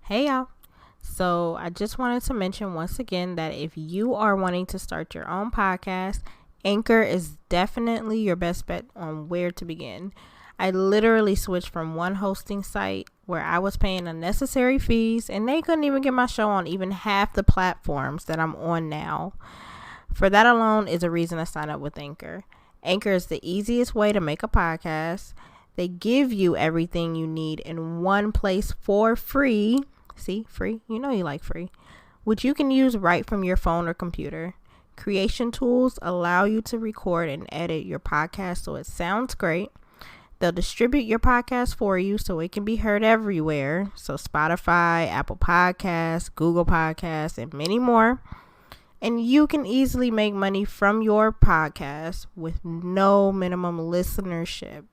Hey y'all. So I just wanted to mention once again that if you are wanting to start your own podcast, Anchor is definitely your best bet on where to begin. I literally switched from one hosting site where I was paying unnecessary fees and they couldn't even get my show on even half the platforms that I'm on now. For that alone is a reason to sign up with Anchor. Anchor is the easiest way to make a podcast. They give you everything you need in one place for free. See, free? You know you like free. Which you can use right from your phone or computer. Creation tools allow you to record and edit your podcast so it sounds great. They'll distribute your podcast for you so it can be heard everywhere. So Spotify, Apple Podcasts, Google Podcasts, and many more. And you can easily make money from your podcast with no minimum listenership.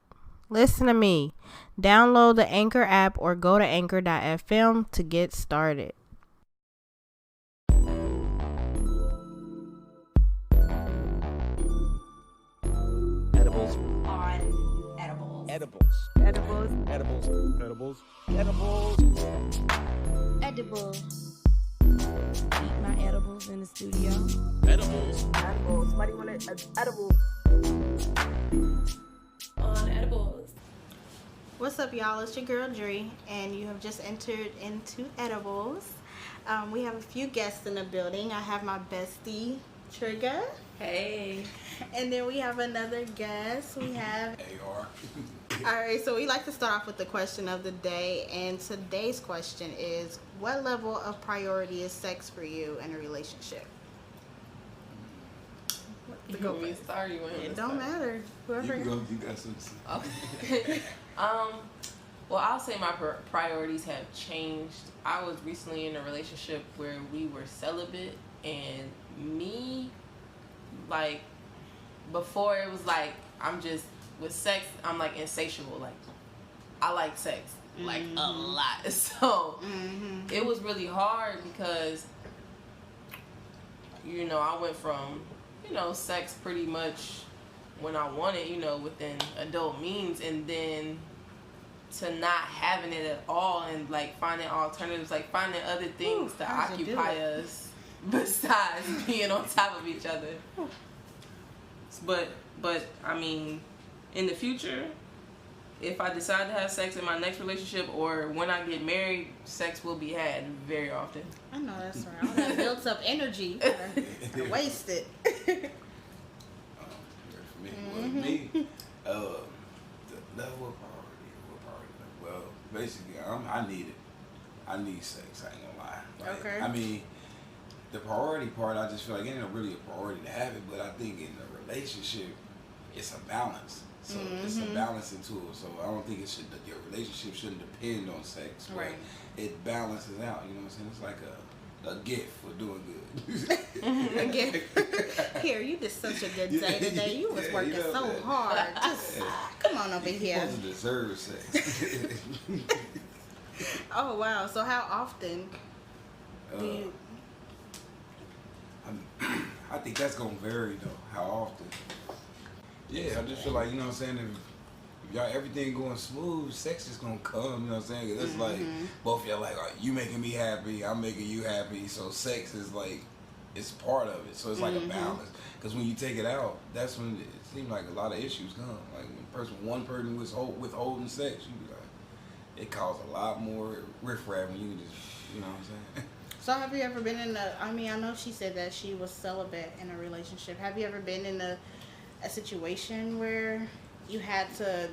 Listen to me. Download the Anchor app or go to anchor.fm to get started. Edibles. On edibles. Edibles. Edibles. Edibles. Edibles. Edibles. Edibles. Eat my edibles in the studio. Edibles. Edibles. Somebody want an edible? On edibles. What's up, y'all? It's your girl Dre, and you have just entered into Edibles. We have a few guests in the building. I have my bestie, Trigga. Hey. And then we have another guest. We have AR. Alright, so we like to start off with the question of the day, and today's question is, what level of priority is sex for you in a relationship? You want me to start or you want him It to don't start? matter. Whoever. You got some. Okay. Well, I'll say my priorities have changed. I was recently in a relationship where we were celibate, and me, like, before it was like, I'm just, with sex, I'm like insatiable. Like, I like sex, like, a lot. So, it was really hard because, I went from, sex pretty much when I wanted, within adult means, and then to not having it at all, and like finding alternatives, like finding other things to occupy us besides being on top of each other. But I mean, in the future, if I decide to have sex in my next relationship or when I get married, sex will be had very often. I know that's right. All that built up energy, I waste it. For me, the level of priority. Well, basically, I need it. I need sex. I ain't gonna lie. Like, Okay. I mean, the priority part, I just feel like it ain't really a priority to have it, but I think in a relationship, it's a balance. So it's a balancing tool. So I don't think your relationship shouldn't depend on sex. But Right. it balances out. You know what I'm saying? It's like a gift for doing good. Again, here, you did such a good day today. You was Yeah, working you know so that. hard. Just come on over You're here. supposed to deserve sex. Oh wow! So how often do you? I think that's gonna vary though. How often? Yeah, I just feel like, you know what I'm saying, if y'all everything going smooth, sex is gonna come. You know what I'm saying? 'Cause it's like both of y'all like, you making me happy, I'm making you happy. So sex is like, it's part of it. So it's like a balance. Because when you take it out, that's when it seems like a lot of issues come. Like when one person was withholding sex, you be like, it caused a lot more riffraff when you just, you know what I'm saying? So have you ever been in I know she said that she was celibate in a relationship. Have you ever been in a situation where you had to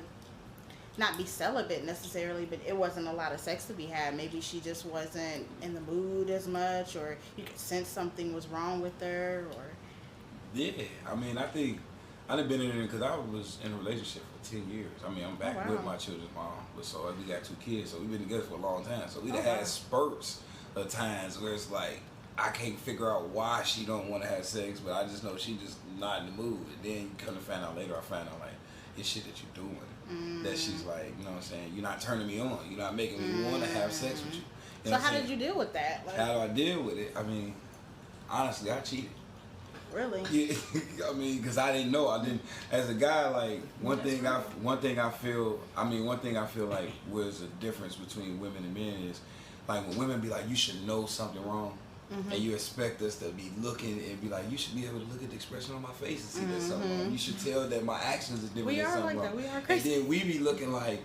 not be celibate necessarily, but it wasn't a lot of sex to be had? Maybe she just wasn't in the mood as much, or you could sense something was wrong with her, or... Yeah, I mean, I think I've been in it because I was in a relationship for 10 years. I mean, I'm back with my children's mom, but so we got 2 kids, so we've been together for a long time. So we had spurts of times where it's like, I can't figure out why she don't want to have sex, but I just know she just not in the mood. And then you kind of find out later, I find out like, it's shit that you're doing. That she's like, you know what I'm saying, you're not turning me on. You're not making me want to have sex with you. You know So how did you deal with that? Like, how do I deal with it? I mean, honestly, I cheated. Really? Yeah, I mean, because I didn't know. I didn't. As a guy, like one thing I feel like was a difference between women and men is like when women be like, you should know something wrong. And you expect us to be looking and be like, you should be able to look at the expression on my face and see there's something wrong. You should tell that my actions is different We than are something like wrong. that. We are crazy. And then we be looking like,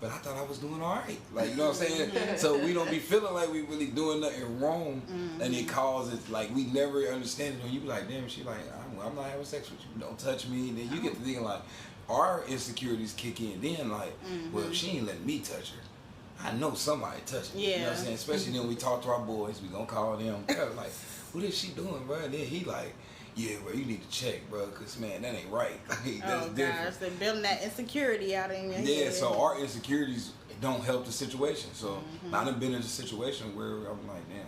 but I thought I was doing all right. Like, you know what I'm saying? So we don't be feeling like we really doing nothing wrong. And it causes, like, we never understand it. When you be like, damn, she like, I'm not having sex with you. Don't touch me. And then you get to thinking, like, our insecurities kick in. Then, like, well, if she ain't letting me touch her, I know somebody touching me. You know what I'm saying? Especially then we talk to our boys. We gonna call them. Like, what is she doing, bro? And then he like, yeah, bro, you need to check, bro, because, man, that ain't right. Like, that's different. Gosh, they're building that insecurity out in your head. Yeah, so our insecurities don't help the situation. So I done been in a situation where I'm like, damn.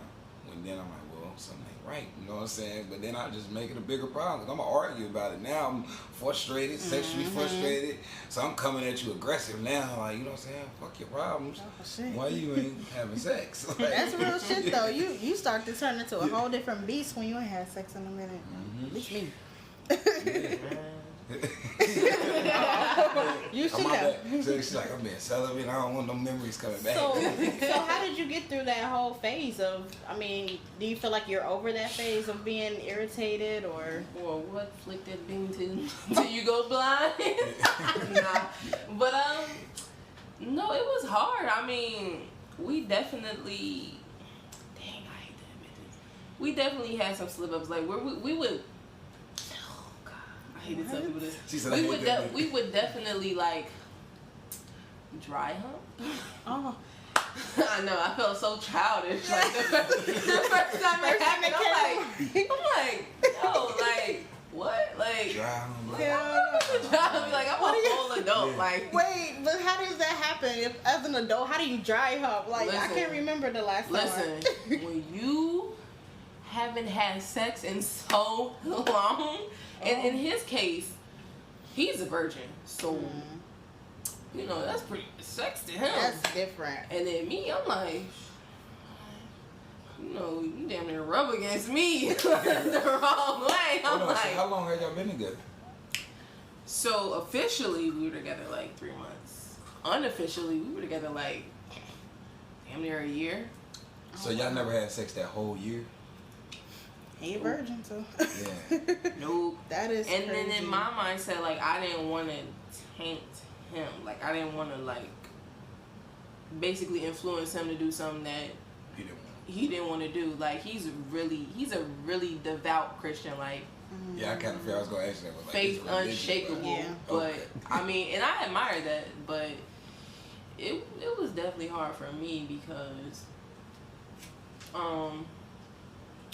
When then I'm like, well, something ain't right. You know what I'm saying? But then I just make it a bigger problem because I'm going to argue about it. Now I'm frustrated, sexually frustrated. So I'm coming at you aggressive now. Like, you know what I'm saying? Fuck your problems. Oh, shit. Why you ain't having sex? Like, That's real shit, though. You start to turn into a whole different beast when you ain't had sex in a minute. At least me. You should know. So she's like, I'm being celibate. I don't want no memories coming back. So how did you get through that whole phase of, I mean, do you feel like you're over that phase of being irritated or? Or what flick that beam till you go blind? Nah. But, no, it was hard. I mean, we definitely, dang, I hate to admit this. We definitely had some slip-ups. Like, we would, oh, God, I hate to tell people this. She said, We would definitely, like, dry hump. Oh. I know, I felt so childish. Like, the first time it happened, I'm like, yo, like, what? Like, Dry hump. like, I'm a whole adult. Like, Wait, but how does that happen? If as an adult, how do you dry hump? Like, I Listen. can't remember the last time. listen, when you haven't had sex in so long, and in his case, he's a virgin, so you know that's pretty sex to him. That's different. And then me, I'm like, you know, you damn near rub against me the wrong way. I'm Hold on, so like, how long have y'all been together? so officially we were together like 3 months. Unofficially, we were together like damn near a year. So y'all never had sex that whole year? He a virgin, so. Yeah. Nope. That is And crazy. then in my mindset, like, I didn't want to taint him. Like, I didn't want to, like, basically influence him to do something that he didn't want to do. Like, he's a really devout Christian. Like, Yeah, I kind of feel I was going to ask that. Like, faith it's religion, unshakable. Yeah. But, Okay. I mean, and I admire that, but it was definitely hard for me because,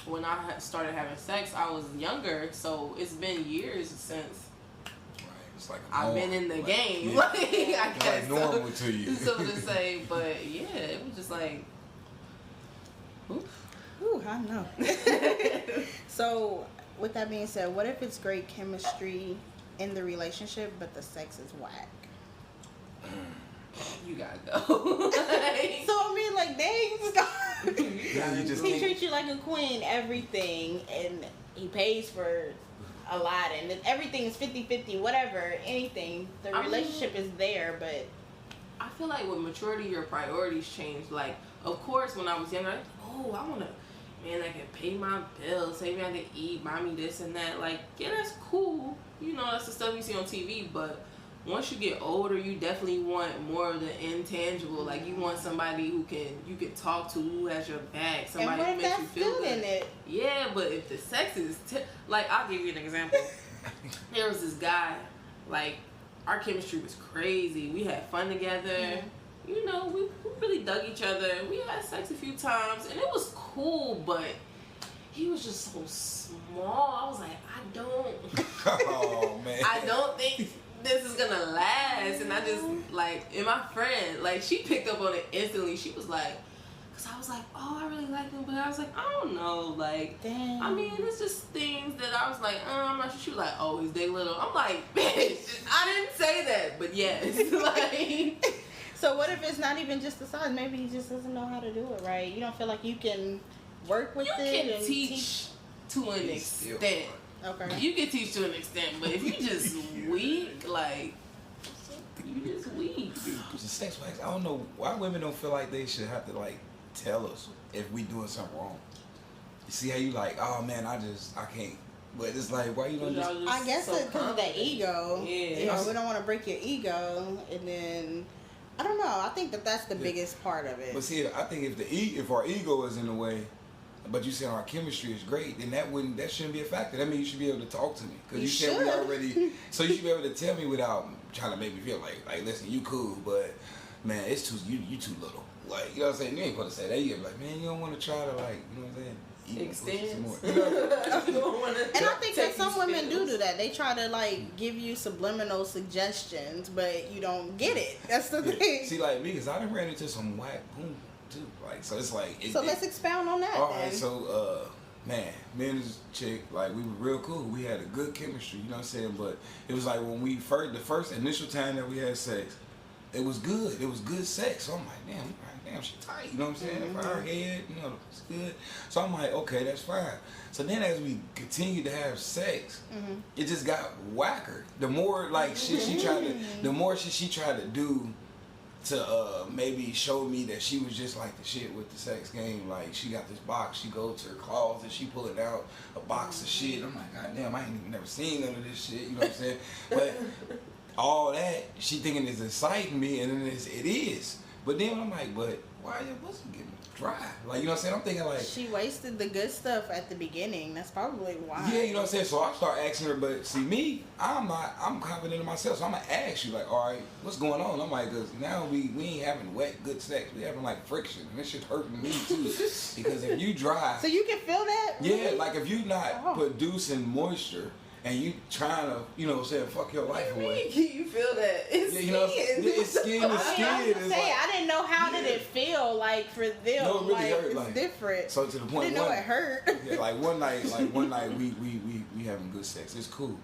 when I started having sex, I was younger, so it's been years since Right. It's like a I've norm. been in the Like, game. yeah. Like, I It's guess like normal to you. so to say, but yeah, it was just like, oof. Ooh, I know. So, with that being said, what if it's great chemistry in the relationship, but the sex is whack? You gotta go. Like, So, I mean, like, dang, Yeah, you just he can't- treats you like a queen, everything, and he pays for a lot, and everything is 50-50, whatever, anything. The I mean- relationship is there, but I feel like with maturity, your priorities change. Like, of course, when I was younger, I wanna, man, I can pay my bills, take me out to eat, buy me this and that. Like, yeah, that's cool. You know, that's the stuff you see on TV, but once you get older, you definitely want more of the intangible. Like, you want somebody who you can talk to, who has your back, and somebody what who if makes you that's feel good good. in it? Yeah, but if the sex is like, I'll give you an example. There was this guy, like, our chemistry was crazy. We had fun together. You know, we really dug each other. We had sex a few times, and it was cool, but he was just so small. I was like, Oh, man. I don't think this is gonna last. And I just, like, and my friend, like, she picked up on it instantly. She was like, because I was like, oh, I really like him, but I was like, I don't know, like, Damn. I mean, it's just things that I was like, I'm not sure. She was like, oh, he's dick little. I'm like, bitch, I didn't say that, but yes, like. So what if it's not even just the size? Maybe he just doesn't know how to do it right. You don't feel like you can work with You it can and teach to an He's still extent. Okay. You can teach to an extent, but if you just weak, like, you just weak. The sex wax, I don't know why women don't feel like they should have to, like, tell us if we doing something wrong. You see how you like, oh man, I can't. But it's like, why you don't just... I guess it's because of the ego. Yeah. You know, we don't want to break your ego, and then I don't know. I think that's the biggest part of it. But see, I think if our ego is in the way, but you said our chemistry is great, then that shouldn't be a factor. That means you should be able to talk to me because you said we already. So you should be able to tell me without trying to make me feel like listen, you cool, but man, it's you too little. Like, you know what I'm saying? You ain't supposed to say that. You're like, man, you don't want to try to, like, you know what I'm saying? Extends. You know? And I think that some women do that. They try to, like, give you subliminal suggestions, but you don't get it. That's the thing. See, like me, because I done ran into some whack boom too. Like, so it's like. Let's expound on that. All then. right, so man, me and this chick, like, we were real cool. We had a good chemistry, you know what I'm saying? But it was like when the first initial time that we had sex, it was good. It was good sex. So I'm like, damn, she tight. You know what I'm saying? For her head, you know, it's good. So I'm like, okay, that's fine. So then as we continued to have sex, it just got whacker. The more like shit she tried to do to maybe show me that she was just like the shit with the sex game. Like, she got this box, she goes to her closet, she pulling out a box of shit. I'm like, God damn, I ain't even never seen none of this shit. You know what I'm saying? But all that, she thinking is exciting me, and then it is. But then I'm like, but why your pussy getting dry? Like, you know what I'm saying? I'm thinking like... She wasted the good stuff at the beginning. That's probably why. Yeah, you know what I'm saying? So I start asking her, but see me, I'm confident in myself. So I'm going to ask you, like, all right, what's going on? I'm like, because now we ain't having wet, good sex. We having, like, friction. And this shit hurting me, too. Because if you dry... So you can feel that? Yeah, like, if you not producing moisture... And you trying to, you know what I'm saying, fuck your life away. You feel that? It's you know, it's skin to skin. I didn't know how did it feel like for them. No, it really like, hurt. It's like, different. So to the point, I didn't know it hurt. Yeah, like one night we having good sex. It's cool.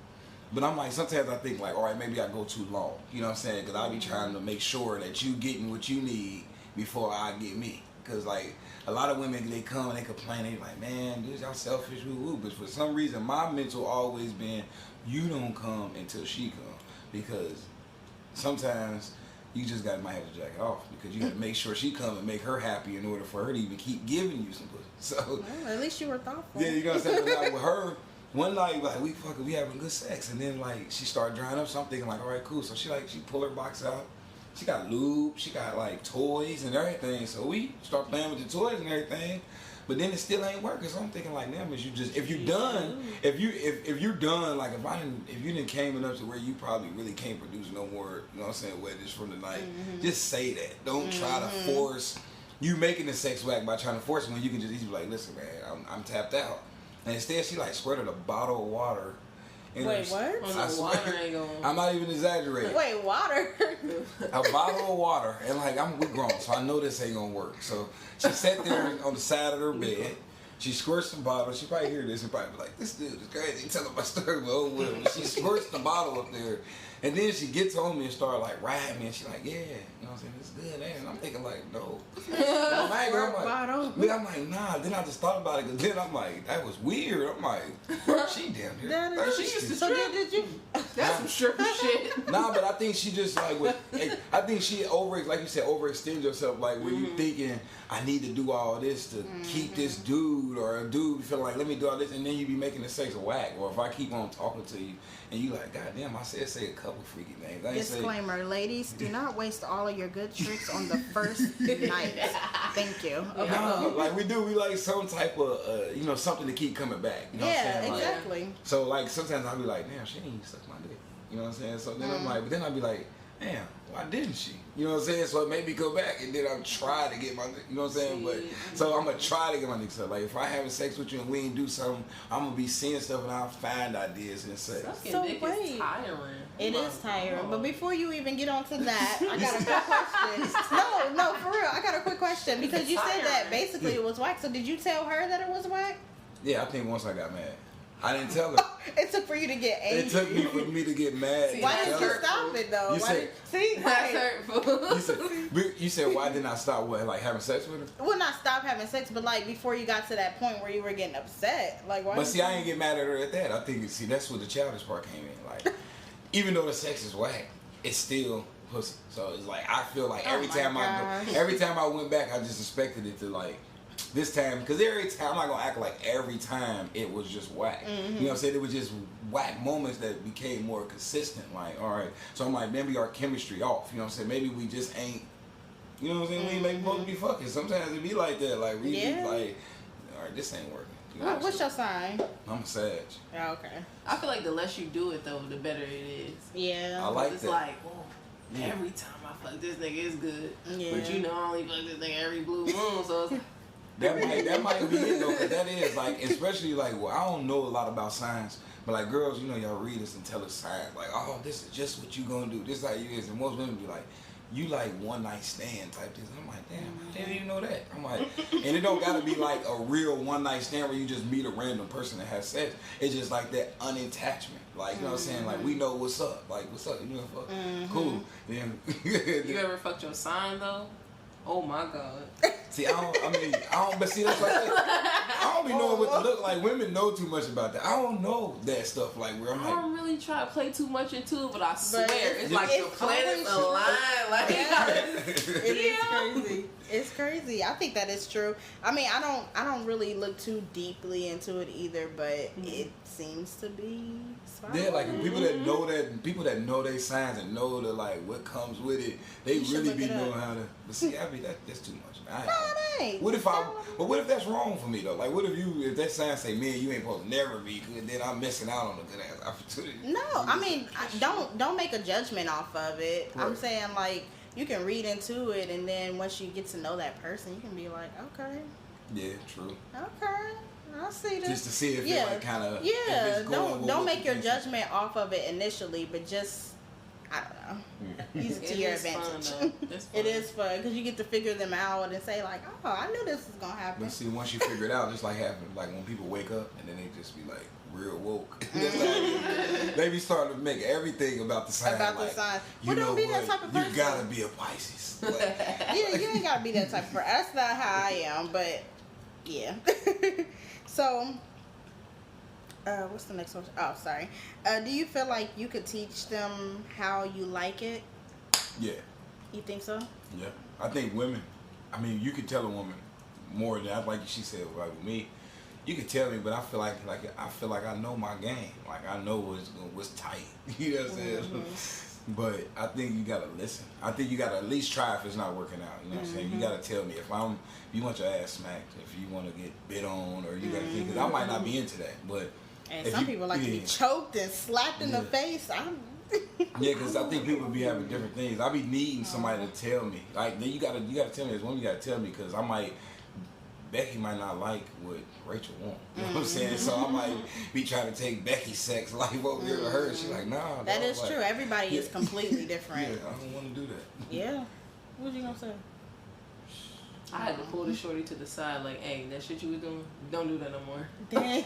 But I'm like, sometimes I think like, all right, maybe I go too long. You know what I'm saying? Because I be trying to make sure that you getting what you need before I get me. Because like a lot of women, they come and they complain. They like, man, dude, y'all selfish, woo. But for some reason, my mental always been, you don't come until she come. Because sometimes you just might have to jack it off. Because you got to make sure she come and make her happy in order for her to even keep giving you some pussy. So well, at least you were thoughtful. yeah, you know what I'm saying? But like with her, one night, like we having good sex, and then like she started drying up. So I'm thinking like, all right, cool. So she pull her box out. She got lube, she got like toys and everything. So we start playing with the toys and everything. But then it still ain't working. So I'm thinking like, damn, if you're done, like if you didn't came enough to where you probably really can't produce no more, you know what I'm saying, wetness from the night, just say that. Don't try to force you making the sex whack by trying to force it when you can just easily be like, listen, man, I'm tapped out. And instead she like squirted a bottle of water. Wait, what? I'm not even exaggerating. Wait, water? A bottle of water, and like we grown, so I know this ain't gonna work. So she sat there on the side of her bed. She squirts the bottle. She probably hear this and probably be like, "This dude is crazy." Telling my story, but oh well. She squirts the bottle up there, and then she gets on me and start like riding me, and she like, "Yeah, you know what I'm saying? It's good." And I'm thinking like, "No." I'm like, "Nah." Then I just thought about it, because then I'm like, "That was weird." I'm like, "She damn near." She used to strip. Did you? That's some stripper shit. Nah, but I think she just like I think she like you said, overextends herself. Like when you thinking, I need to do all this to keep this dude, or a dude feel like, let me do all this, and then you be making the sex a whack. Or if I keep on talking to you and you like, God damn, I said say a couple freaky things. Disclaimer, ladies, do not waste all of your good tricks on the first night. Thank you. Okay. No, like we like some type of something to keep coming back. You know what I'm saying? Exactly. Like, so like sometimes I'll be like, damn, she ain't suck my dick. You know what I'm saying? So then I'm like, but then I'll be like, damn, why didn't she? You know what I'm saying? So it made me go back, and then I'm trying to get my dick. You know what I'm saying? But so I'm gonna try to get my dick sucked. Like if I having sex with you and we ain't do something, I'm gonna be seeing stuff and I'll find ideas and sex. So wait, is tiring. It is tiring. But before you even get onto that, I got a quick question. No, for real, I got a quick question, because you said that basically it was whack. So did you tell her that it was whack? Yeah, I think once I got mad. I didn't tell her. It took for you to get angry. It took me for me to get mad. See, Why that's didn't you hurtful. stop it though? You said- See, That's right. hurtful. You said why didn't I stop? What, like having sex with her? Well, not stop having sex, but like before you got to that point where you were getting upset. Like, why? But see, I ain't get mad at her at that. I think see that's where the childish part came in. Like, even though the sex is whack, it's still pussy. So it's like I feel like every my time gosh. every time I went back, I just expected it to like. This time, because every time, I'm not gonna act like every time it was just whack. You know what I'm saying? It was just whack moments that became more consistent. Like, all right, so I'm like, maybe our chemistry off. You know what I'm saying? Maybe we just ain't. You know what I'm saying? We ain't maybe supposed to be fucking. Sometimes it be like that. Like we be like, all right, this ain't working. You know What's your sign? I'm a Sag. Oh, okay. I feel like the less you do it, though, the better it is. Yeah. I like It's that. like, oh, every time I fuck this nigga, it's good. Yeah. But you know, I only fuck this nigga every blue moon, so it's That might be it though, cause that is like, especially like, well, I don't know a lot about signs, but like girls, you know, y'all read us and tell us signs, like, oh, this is just what you gonna do, this is how you is, and most women be like, you like one night stand type things. I'm like, damn, I didn't even know that. I'm like, and it don't gotta be like a real one night stand where you just meet a random person that has sex. It's just like that unattachment, like you know what I'm saying, like we know what's up, like what's up, you know, fuck, cool. Then You ever fucked your sign though? Oh my god. See, I don't, but see, that's what I said. I don't be knowing what to look like. Women know too much about that. I don't know that stuff, like, where I'm I like, don't really try to play too much into it, but I swear it's- it's like the it's planets always- align. Like, It is crazy. It's crazy. I think that is true. I mean, I don't really look too deeply into it either, but it seems to be. yeah, like people that know their signs and know the like what comes with it, they You should really look be it up. knowing how to. But see, that's too much. it ain't. What if that's wrong for me though? Like, what if that sign say, man, you ain't supposed to never be good, then I'm missing out on a good ass opportunity. No, I mean, don't make a judgment off of it. I'm Right. saying like you can read into it, and then once you get to know that person, you can be like, okay, Yeah, true. I see this. Just to see if it like kind of Yeah, don't make your judgment off of it initially, but just I don't know, use it to your is fun, advantage. though. It's fun. It is fun because you get to figure them out and say like, oh, I knew this was gonna happen. But see, once you figure it out, it's like happening. Like when people wake up and then they just be like real woke. That's how it is. They be starting to make everything about the sign. About the like, sign. You Well, know don't be what? that type of person. You gotta be a Pisces. Like, Yeah, you ain't gotta be that type of person. That's not how I am, but yeah. So, what's the next one? Oh, sorry. Do you feel like you could teach them how you like it? yeah, You think so? yeah. I think women. I mean, you can tell a woman more than like she said. Like with me, you can tell me, but I feel like I know my game. Like I know what's tight. You know what I'm saying? But I think you gotta listen. I think you gotta at least try if it's not working out. You know what I'm saying? You gotta tell me if you want your ass smacked, if you want to get bit on, or you gotta think, because I might not be into that. But And if some you- people like to be choked and slapped in the face. yeah, because I think people be having different things. I be needing somebody to tell me. Like then you gotta tell me as woman. You gotta tell me because Becky might not like what Rachel want. You know what I'm saying? So I might be trying to take Becky's sex life over here to her. She's like, nah. That dog, is like, true. Everybody is Yeah. completely Yeah, different. I don't want to do that. Yeah. What you gonna say? I had to pull the shorty to the side, like, hey, that shit you was doing, don't do that no more. Dang.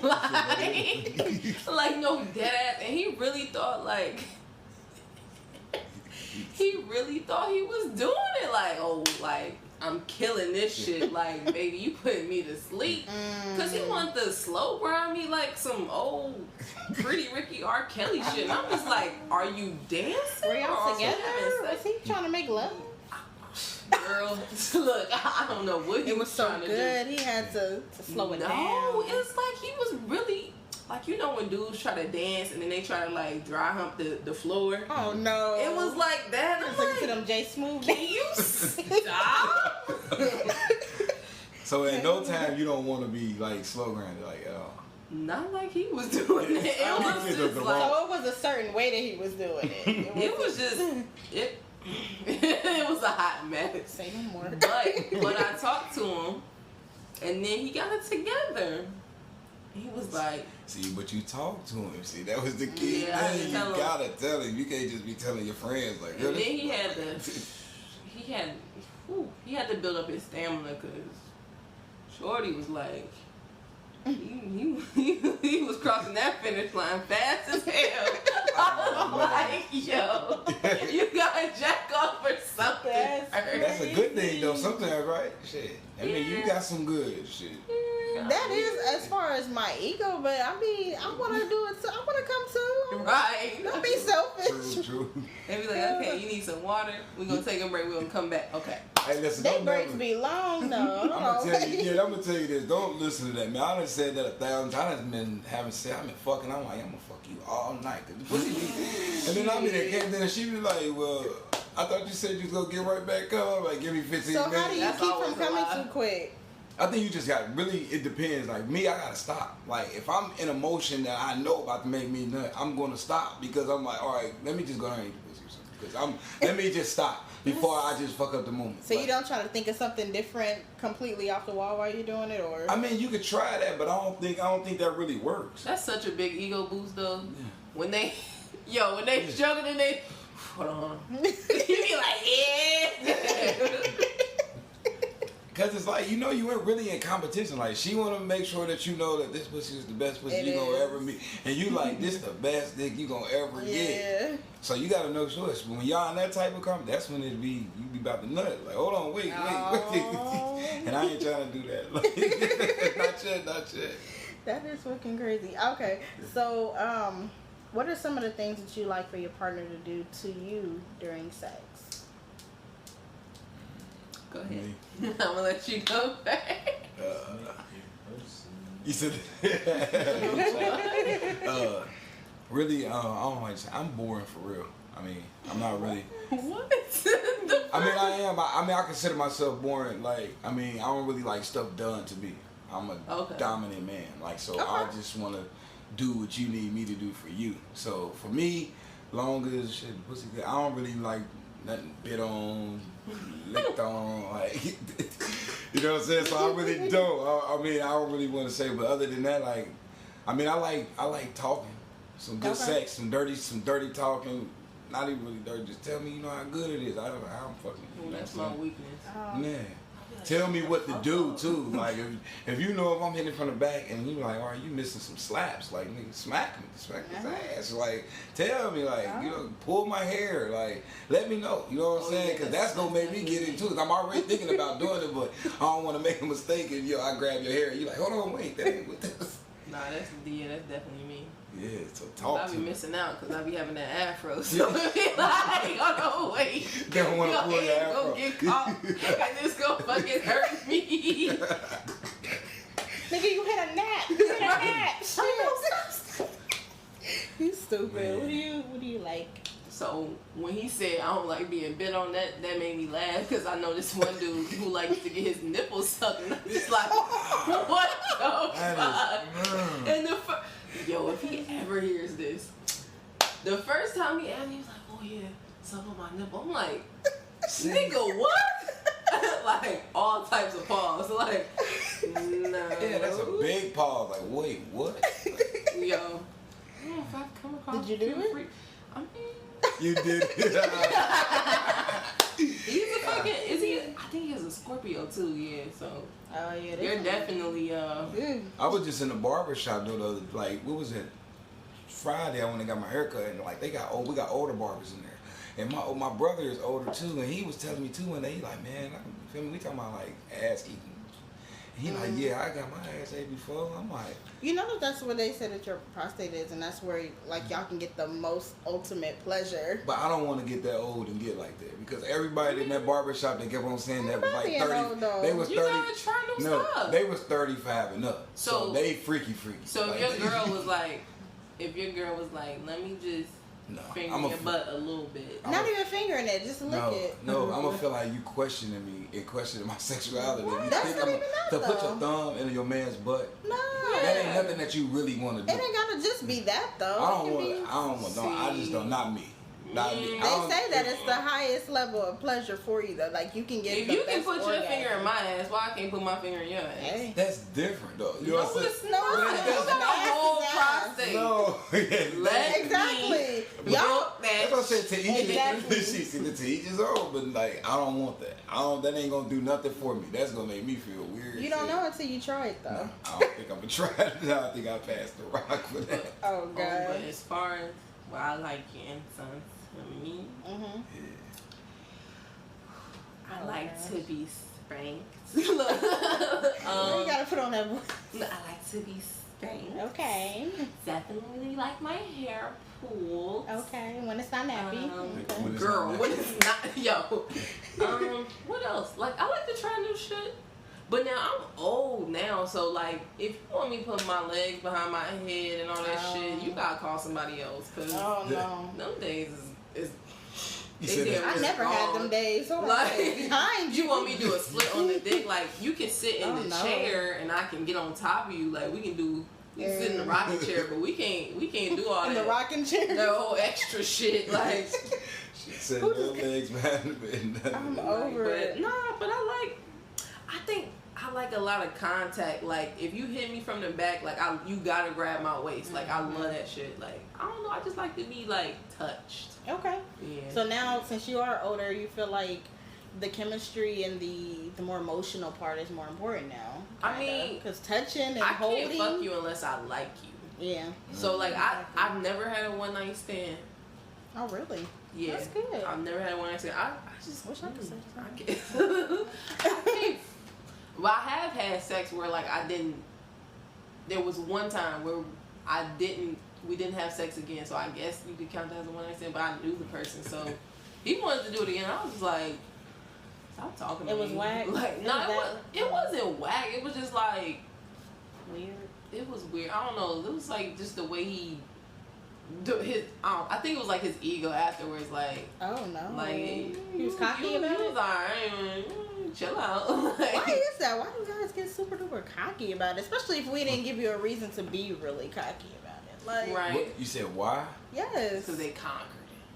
Like no dead ass, and he really thought he was doing it. Like, oh, like I'm killing this shit. Like, baby, you putting me to sleep. Cause he wanted to slow grind me like some old Pretty Ricky R. Kelly shit. And I'm just like, are you dancing? Were or y'all are we together? having Was sex? he trying to make love? Girl, look, I don't know what he It was so trying to good. He had to slow it down. No, it's like he was really like, you know when dudes try to dance and then they try to like dry hump the floor. Oh no! It was like that. I I'm was looking to like, them J Smooth. can you stop? So at no time you don't want to be like slow grinded like at all. Not like he was doing it. It I was think it's just the like, So it was a certain way that he was doing it. it was just it. It was a hot mess. Say no more. But when I talked to him, and then he got it together, he was like, See, but you talk to him. See, that was the key Yeah, I thing. had to You tell him. gotta tell him. You can't just be telling your friends like. and then he had to build up his stamina because Shorty was like, He was crossing that finish line fast as hell. I'm like, yo, you gotta jack off or something. That's a good thing though. Sometimes, right? Shit. I mean, you got some good shit. That is as far as my ego, but I mean, I want to do it too. I want to come too. Right. Don't be selfish. True. They be like, okay, you need some water. We're gonna take a break. We're gonna come back. Okay. Hey, listen. They Don't breaks never, be long though. I'm gonna tell you. Yeah, I'm gonna tell you this. Don't listen to that, man. I done said that 1,000 times. I done been having sex. I've been fucking. I'm like, I'm gonna fuck you all night. And then I'm in there, and then she be like, well, I thought you said you was gonna get right back up. I'm like, give me 15 So minutes. how do you That's keep always from a coming lie. too quick? I think you just got really. It depends. Like me, I gotta stop. Like if I'm in a motion that I know about to make me nut, I'm gonna stop because I'm like, all right, let me just go ahead and eat the pussy or something. Because let me just stop before I just fuck up the moment. So like, you don't try to think of something different, completely off the wall while you're doing it, or? I mean, you could try that, but I don't think that really works. That's such a big ego boost though. Yeah. When they struggling and they hold on. You be like, yeah. Cause it's like you weren't really in competition. Like she want to make sure that you know that this pussy is the best pussy It you gonna is. ever meet, and you like this the best dick you gonna ever get. Yeah. So you gotta know choice. But when y'all in that type of company, that's when you be about to nut. Like hold on, wait. Oh. And I ain't trying to do that. Like, not yet. That is fucking crazy. Okay, so what are some of the things that you like for your partner to do to you during sex? Go ahead. I'm gonna let you go back. You said really, I don't like to say, I'm boring for real. I mean, I'm not really. What? I mean, I am. I consider myself boring. Like, I mean, I don't really like stuff done to me. I'm a dominant man. Like, so I just want to do what you need me to do for you. So for me, long as shit, pussy good, I don't really like nothing bit on, licked on, like, you know what I'm saying? So I really don't. I mean, I don't really want to say, but other than that, like, I mean, I like talking, some good sex, some dirty talking. Not even really dirty. Just tell me, you know how good it is. I don't fucking. Well, that's my weakness. Man, tell me what to do too. Like if you know if I'm hitting from the back and you like, all right, you missing some slaps. Like nigga, smack his ass. Like tell me, like pull my hair. Like let me know. You know what I'm saying? Because that's gonna make me get into it. I'm already thinking about doing it, but I don't want to make a mistake. And I grab your hair and you like, hold on, wait, that ain't what this. Nah, that's definitely me. Yeah, so talk I to be me. missing out because I be having that afro. So it be like, oh no, wait. They don't want to pull your afro. Gonna get caught and it's gonna fucking hurt me. Nigga, you hit a gnat. You hit a gnat. Shit. You stupid. Man. What do you like? So when he said I don't like being bit on, that made me laugh because I know this one dude who likes to get his nipples sucked. And I'm just like, what the fuck? And yo, if he ever hears this, the first time he asked me, he was like, oh yeah, suck on my nipple. I'm like, nigga, what? Like all types of pause. Like, no. Yeah, that's a big pause. Like, wait, what? Like, yo, I don't know if I've come across. Did you do it? Freak. I mean. you did. He's a fucking. Is he? I think he has a Scorpio too. Yeah. So. Oh yeah. You're definitely. I was just in the barber shop the other, like, what was it? Friday. I went and got my haircut, and like we got older barbers in there, and my brother is older too, and he was telling me too, and he like, man, feel me? We talking about like ass eating. He like, yeah, I got my ass ate before. I'm like, you know that's where they say that your prostate is, and that's where like y'all can get the most ultimate pleasure. but I don't want to get that old and get like that because everybody in that barber shop, they kept on saying that was like 30. They was 30. You gotta try new stuff. They was 35 and up. So they freaky. So like, if your girl was like, let me just finger your butt a little bit. Not even fingering it, just lick it. No, I'm gonna feel like you questioning me and questioning my sexuality. What? You That's think not I'm even that, to put though. your thumb in your man's butt? No. That ain't nothing that you really want to do. It ain't gotta just be that though. I just don't. Not me. Nah, They say that it's the highest level of pleasure for you, though. Like, you can get If the you can best put your orgasm. finger in my ass, why I can't put my finger in your ass? Hey. That's different though. You know what I'm saying? it's not. That's- You got a whole Ass. prostate. No. Let Exactly. me Y'all. That's what I said to each Exactly. to each his own, but like I don't want that. That ain't gonna do nothing for me. That's gonna make me feel weird. You don't know until you try it, though. No, I don't think I'm gonna try it. I don't think I passed the rock with that. Oh, But God. as far as what I like in sons, I mean, Mm-hmm. I like to be spanked. You gotta put on that voice. I like to be spanked. Okay. Definitely like my hair pulled. Okay. When it's not nappy. When it's Girl, not when it's not, yo. What else? Like, I like to try new shit. But now I'm old now, so like, if you want me to put my legs behind my head and all that shit, you gotta call somebody else. Cause Oh, no. them days is You they said damn that- I just never had gone. them days. So Like, behind you want me to do a split on the dick? Like, you can sit in Oh, the no. chair and I can get on top of you. Like, we can sit in the rocking chair, but we can't do all in that. the rocking chair. No extra shit. Like, She said no legs behind the bed. I'm over but it. nah, but I think I like a lot of contact. Like, if you hit me from the back, like, you gotta grab my waist. Like, I love that shit. Like, I don't know, I just like to be, like, touched. Okay. Yeah. So now, since you are older, you feel like the chemistry and the more emotional part is more important now. I mean, because touching and I holding. can't fuck you unless I like you. Yeah. So, like, I've never had a one-night stand. Oh, really? Yeah. That's good. I've never had a one-night stand. I just Wish I could say I can't. I can't. Well, I have had sex where, like, there was one time where we didn't have sex again, so I guess you could count that as a one-night stand, but I knew the person, so he wanted to do it again. I was just like, stop talking to It me. was whack? Like, no, it wasn't whack. It was just like, Weird. it was weird. I don't know. It was like just the way he I think it was like his ego afterwards, like, Oh, no. like He was cocky about he it? was alright, chill out. Why is that? Why do guys get super duper cocky about it? Especially if we didn't give you a reason to be really cocky about it. Like, Right. What, you said why? yes. Because they conquered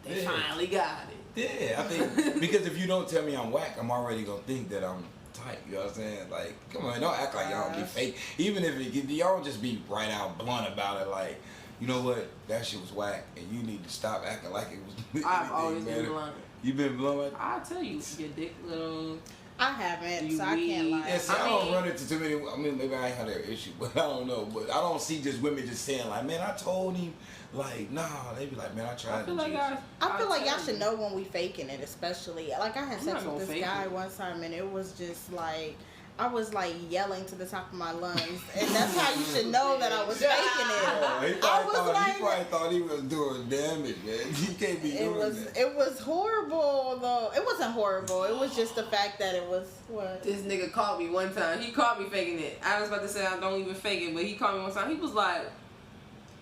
it. They Yeah. finally got it. Yeah, I think because if you don't tell me I'm whack, I'm already gonna think that I'm tight. You know what I'm saying? Like, come on, don't act like y'all be fake. Even if y'all just be right out blunt about it. Like, you know what? That shit was whack, and you need to stop acting like it was. I've always anything been better. blunt. You been blunt? Like, I'll tell you, your dick little. I haven't, You so I can't weed. lie. yeah, see, I I don't mean- run into too many. I mean, maybe I ain't had that issue, but I don't know. But I don't see just women just saying like, "Man, I told him." Like, nah, they be like, "Man, I tried." I feel to like juice." I feel like y'all tell should you. know when we faking it, especially. Like, I had I'm sex not gonna with this fake guy it. one time, and it was just like, I was like yelling to the top of my lungs, and that's how you should know that I was faking Oh, it. he I probably, was like, he probably thought he was doing damage, man. He can't be doing that. it was horrible though. It wasn't horrible. It was just the fact that it was what. This nigga caught me one time. He caught me faking it. I was about to say I don't even fake it, but he caught me one time. He was like,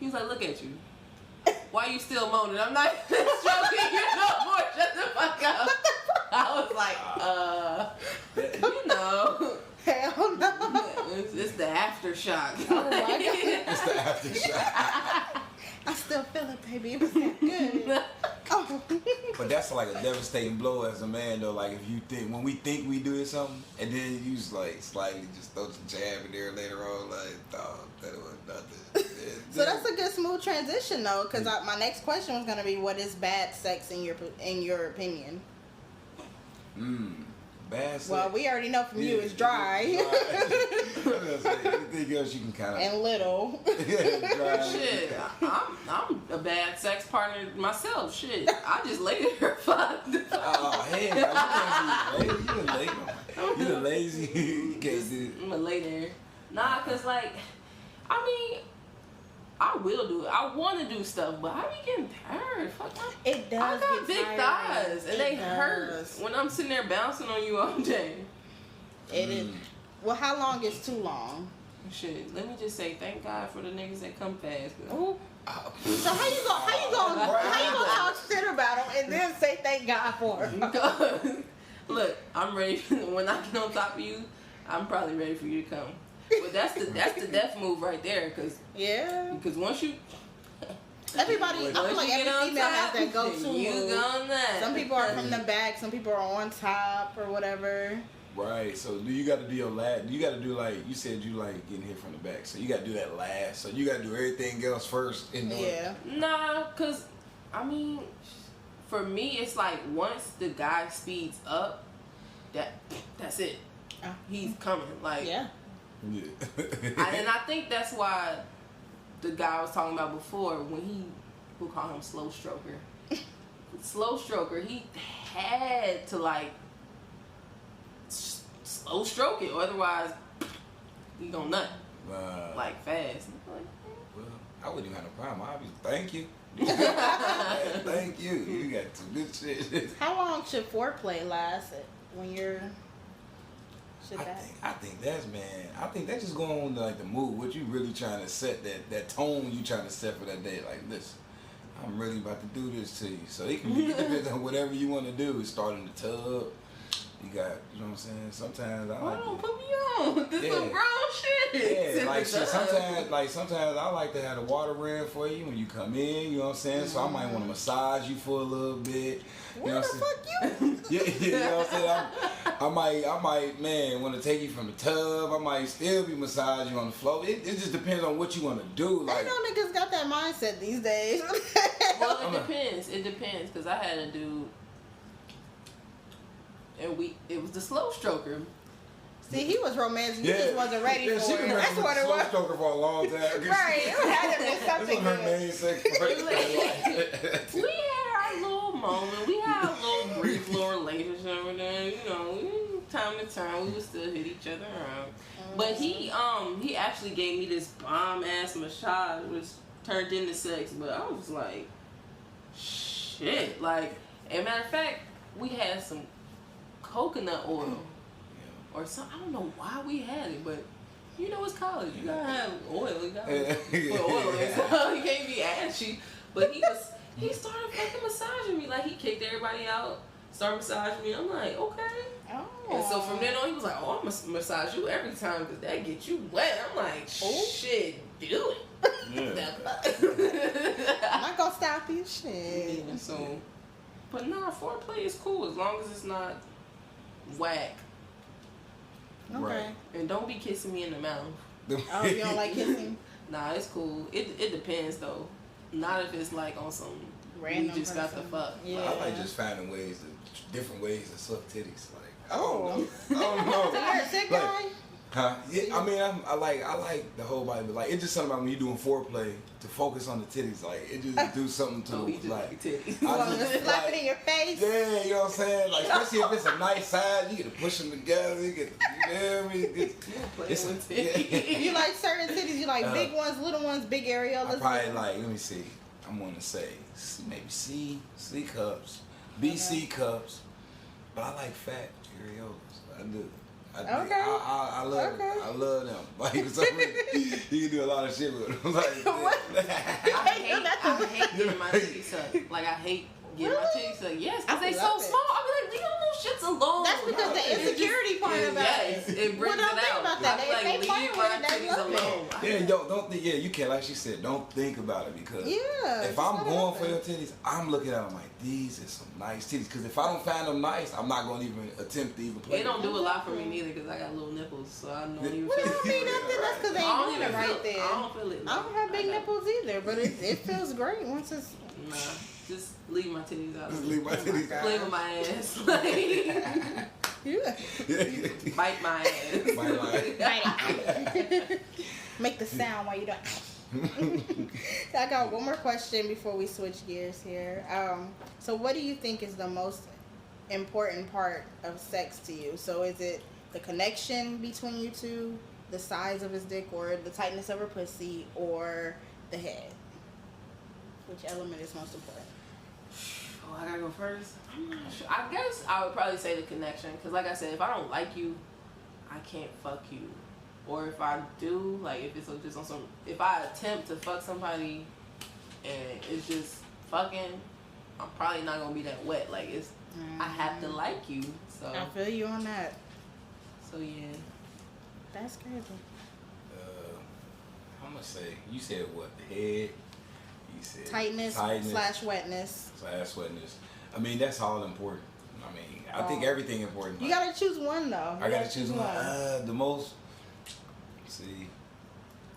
look at you. Why you still moaning? I'm not even stroking you no more. Shut the fuck up. I was like, you know. Hell no. It's the aftershock. Oh my God. It's the aftershock. I still feel it, baby. It was that good. Oh. But that's like a devastating blow as a man, though. Like, if you think, when we think we do something, and then you just like slightly just throw some jab in there later on, like, dog, that was nothing. So that's a good smooth transition though, because my next question was gonna be, what is bad sex in your opinion? Bad sex. Well, we already know from you it's dry Anything else you can kind of and little. dry. Shit, I'm a bad sex partner myself. Shit, I just laid her fucked. Oh, hell, you can't be lazy. You lazy. You can't do it. I'm gonna lay there. Nah, cause like, I mean, I will do it. I want to do stuff, but I be getting tired. Fuck, It does. I got get big tiring. thighs, and It they does. hurt when I'm sitting there bouncing on you all day. It is. Well, how long is too long? Shit, let me just say thank God for the niggas that come fast. Ooh. So how you gonna talk shit about them and then say thank God for them? Look, I'm ready. When I get on top of you, I'm probably ready for you to come. But that's the death move right there, cause Yeah. once you everybody, I feel like every female has that go-to You move. go nuts. Some people are from the back, some people are on top or whatever. Right. So do you got to do your last? You got to do like you said you like getting hit from the back. So you got to do that last. So you got to do everything else first. Yeah. Nah, cause I mean, for me, it's like once the guy speeds up, that's it. He's coming. Like Yeah. Yeah. and I think that's why the guy I was talking about before, when we'll call him slow stroker. Slow stroker, he had to like slow stroke it, otherwise he gonna nut like fast. Well, I wouldn't even have no problem. I'd be thank you. Thank you. You got some good shit. How long should foreplay last when you're? I think that's just going on like the mood. What you really trying to set, that tone you trying to set for that day. Like, listen, I'm really about to do this to you. So it can be it depends on whatever you want to do. Start in the tub. You got, you know what I'm saying? Sometimes I like to put me on. This some grown shit. Yeah, like shit, sometimes I like to have the water ran for you when you come in, you know what I'm saying? So I might want to massage you for a little bit. Where the fuck you? Yeah, you know what I'm saying? I might, man, want to take you from the tub. I might still be massaging you on the floor. It just depends on what you want to do. Like, I know niggas got that mindset these days. Well, it depends. It depends, because I had a dude, and it was the slow stroker. See, he was romantic. You just wasn't ready for it. That's what it was. Slow stroker for a long time. Right. It had to be something This was her main sex part. We had our little moment. We had a little brief little relationship with them. You know, time to time we would still hit each other around. But he actually gave me this bomb ass massage, which turned into sex. But I was like, shit. Like, as a matter of fact, we had some coconut oil. Or something. I don't know why we had it, but you know it's college. You gotta have oil. You gotta put oil in it. So you can't be ashy. But he started fucking massaging me. Like, he kicked everybody out, started massaging me. I'm like, okay. Oh. And so from then on, he was like, oh, I'm gonna massage you every time because that gets you wet. I'm like, shit, do it. I'm not gonna stop you. Shit. Yeah, so, but nah, foreplay is cool as long as it's not whack. Okay. Right. And don't be kissing me in the mouth. Oh, you don't like kissing? Nah, it's cool. It depends though. Not if it's like on some Random we just got the person. fuck. Yeah. I like just finding different ways to suck titties. Like, I don't know. So you're a sick guy? Huh? Yeah, I mean, I like the whole body, but like, it's just something about when you're doing foreplay to focus on the titties. Like, it just do something to Oh, you just like. titties. You want to slap it in your face? Yeah, you know what I'm saying? Like, especially if it's a nice size, you get to push them together. You get, you know what I mean? You like certain titties? You like big ones, little ones, big areolas? I probably like, let me see. I'm going to say maybe C cups, B, C cups, but I like fat areolas. I do. Okay. I love Okay. I love them. Like, for some reason, you can do a lot of shit with them. Like, I hate getting my titties sucked. Like, I hate getting my titties sucked. Yes, because they so love it. small. I be like, leave them little shits alone. That's because the insecurity part about yes, it. it brings What I it think out. about that, I be if like, they leave fight my with it, they titties love it. alone. yeah, don't think. Yeah, you can't. Like she said, don't think about it because if I'm going for your titties, I'm looking at them like these is some nice titties. Because if I don't find them nice, I'm not going to even attempt to even play. It don't do a lot for me neither because I got little nipples, so I don't even Well, feel I it. mean, that's because they I don't ain't doing even it feel right there. I don't feel it. I don't have big nipples either, but it feels great once it's. Nah, just leave my titties out. Just leave my titties out. Play with my ass. Like, Yeah. bite my ass. Bite. Make the sound while you don't. I got one more question before we switch gears here. So what do you think is the most important part of sex to you? So is it the connection between you two, the size of his dick, or the tightness of her pussy, or the head? Which element is most important? Oh, I gotta go first. I'm not sure. I guess I would probably say the connection, because like I said, if I don't like you, I can't fuck you. Or if I do, like if it's just on some, if I attempt to fuck somebody and it's just fucking, I'm probably not gonna be that wet. Like I have to like you. So I feel you on that. So yeah. That's crazy. I'm gonna say you said what, the head. you said tightness slash wetness. I mean, that's all important. I mean, I think everything important. You gotta choose one though. I gotta choose one. The most. See,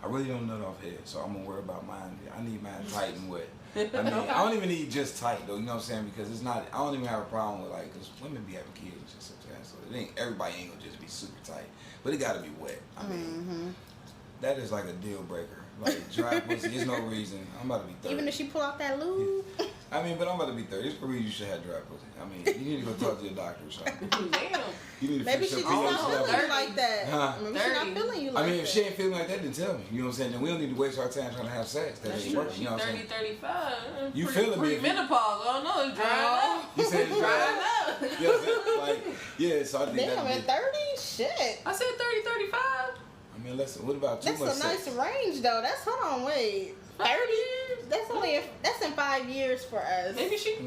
I really don't know it off head, so I'm gonna worry about mine. I need mine tight and wet. I mean, I don't even need just tight though. You know what I'm saying? Because it's not. I don't even have a problem with like, because women be having kids and sometimes, so it ain't. Everybody ain't gonna just be super tight, but it gotta be wet. I mean, that is like a deal breaker. Like dry pussy, there's no reason. I'm about to be 30. Even if she pull out that lube. I mean, but I'm about to be 30. There's no reason you should have dry pussy. I mean, you need to go talk to your doctor or something. Damn. You need to Maybe fix she your just pH not level. feeling you like that. Huh? Maybe she not feeling you like that. I mean, if she ain't feeling like that, then tell me. You know what I'm saying? Then we don't need to waste our time trying to have sex. That ain't working. You know what I'm saying? 35. You feeling me? Menopause. I don't know. It's drying up. You said it's drying up. Yeah, like, yeah, so I think Damn, at 30? Shit. I said 30, 35. I mean, listen, what about too That's much a nice sex? range though. That's, hold on, wait. 30 years? That's only, that's in 5 years for us. Maybe she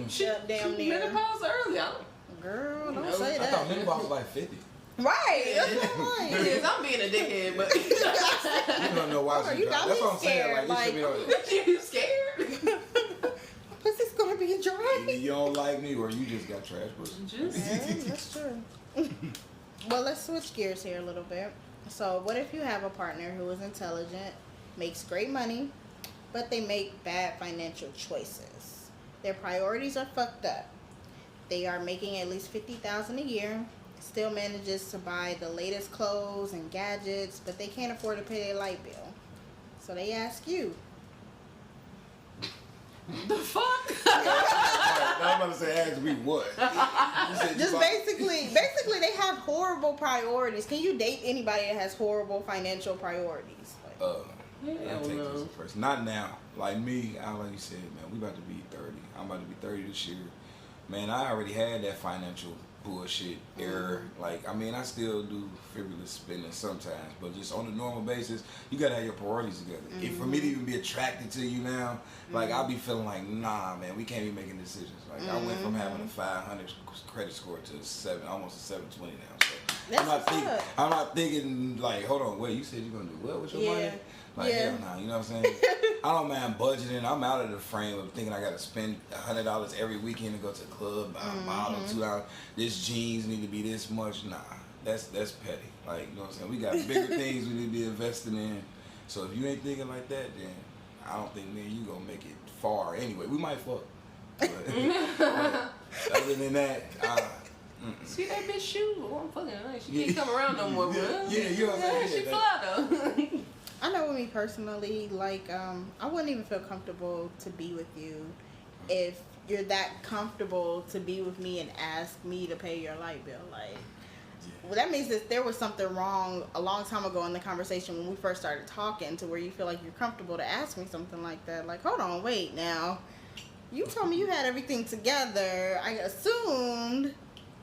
damn near. menopause early. I don't. Girl, don't No, say I that. thought menopause was like 50. Right, that's what I'm It like. is. I'm being a dickhead, but You don't know why Oh, she you dropped. got That's me what I'm saying. Like, scared, you should be you scared? Pussy's gonna be dry. either you don't like me or you just got trash pussy. Yeah, that's true. Well, let's switch gears here a little bit. So, what if you have a partner who is intelligent, makes great money, but they make bad financial choices? Their priorities are fucked up. They are making at least $50,000 a year, still manages to buy the latest clothes and gadgets, but they can't afford to pay their light bill. So they ask you. The fuck? I'm about to say, ask me what? You said Just you basically, they have horrible priorities. Can you date anybody that has horrible financial priorities? Like, I take this as first. Not now. Like me, like you said, man, we about to be 30. I'm about to be 30 this year. Man, I already had that financial bullshit error. Like, I mean, I still do frivolous spending sometimes, but just on a normal basis, you gotta have your priorities together. If for me to even be attracted to you now, like, I'll be feeling like, nah, man, we can't be making decisions. Like, I went from having a 500 credit score to almost a 720 now. So I'm not thinking like, hold on, wait, you said you're gonna do what with your money? Like, hell nah, you know what I'm saying? I don't mind budgeting. I'm out of the frame of thinking I gotta spend $100 every weekend to go to the club, buy a bottle, $2. This jeans need to be this much. Nah, that's petty. Like, you know what I'm saying? We got bigger things we need to be investing in. So if you ain't thinking like that, then I don't think me and you gonna make it far anyway. We might fuck. But other than that, See that bitch shoe? Oh, I'm fucking nice. She can't come around no more, bro. Yeah, you know what I'm saying? She fly though. I know with me personally, like, I wouldn't even feel comfortable to be with you if you're that comfortable to be with me and ask me to pay your light bill. Like, well, that means that there was something wrong a long time ago in the conversation when we first started talking, to where you feel like you're comfortable to ask me something like that. Like, hold on, wait, now, you told me you had everything together. I assumed,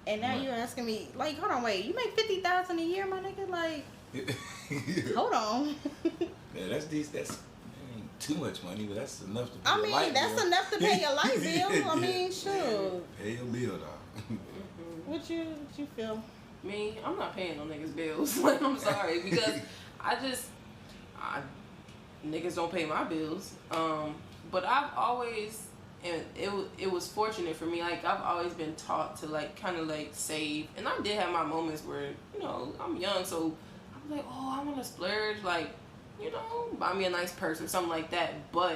and now you're asking me, like, hold on, wait, you make $50,000 a year, my nigga? Like, hold on. Yeah, that's decent. That's ain't too much money, but that's enough to pay I your mean, light that's bill. enough to pay your light bill. I mean, sure. Pay your bill, dog. What you feel? Me, I'm not paying no niggas bills. Like, I'm sorry, because niggas don't pay my bills. But I've always, and it was fortunate for me. Like, I've always been taught to, like, kind of like save, and I did have my moments where, you know, I'm young, so I'm like, oh, I want to splurge, like, you know, buy me a nice purse or something like that. But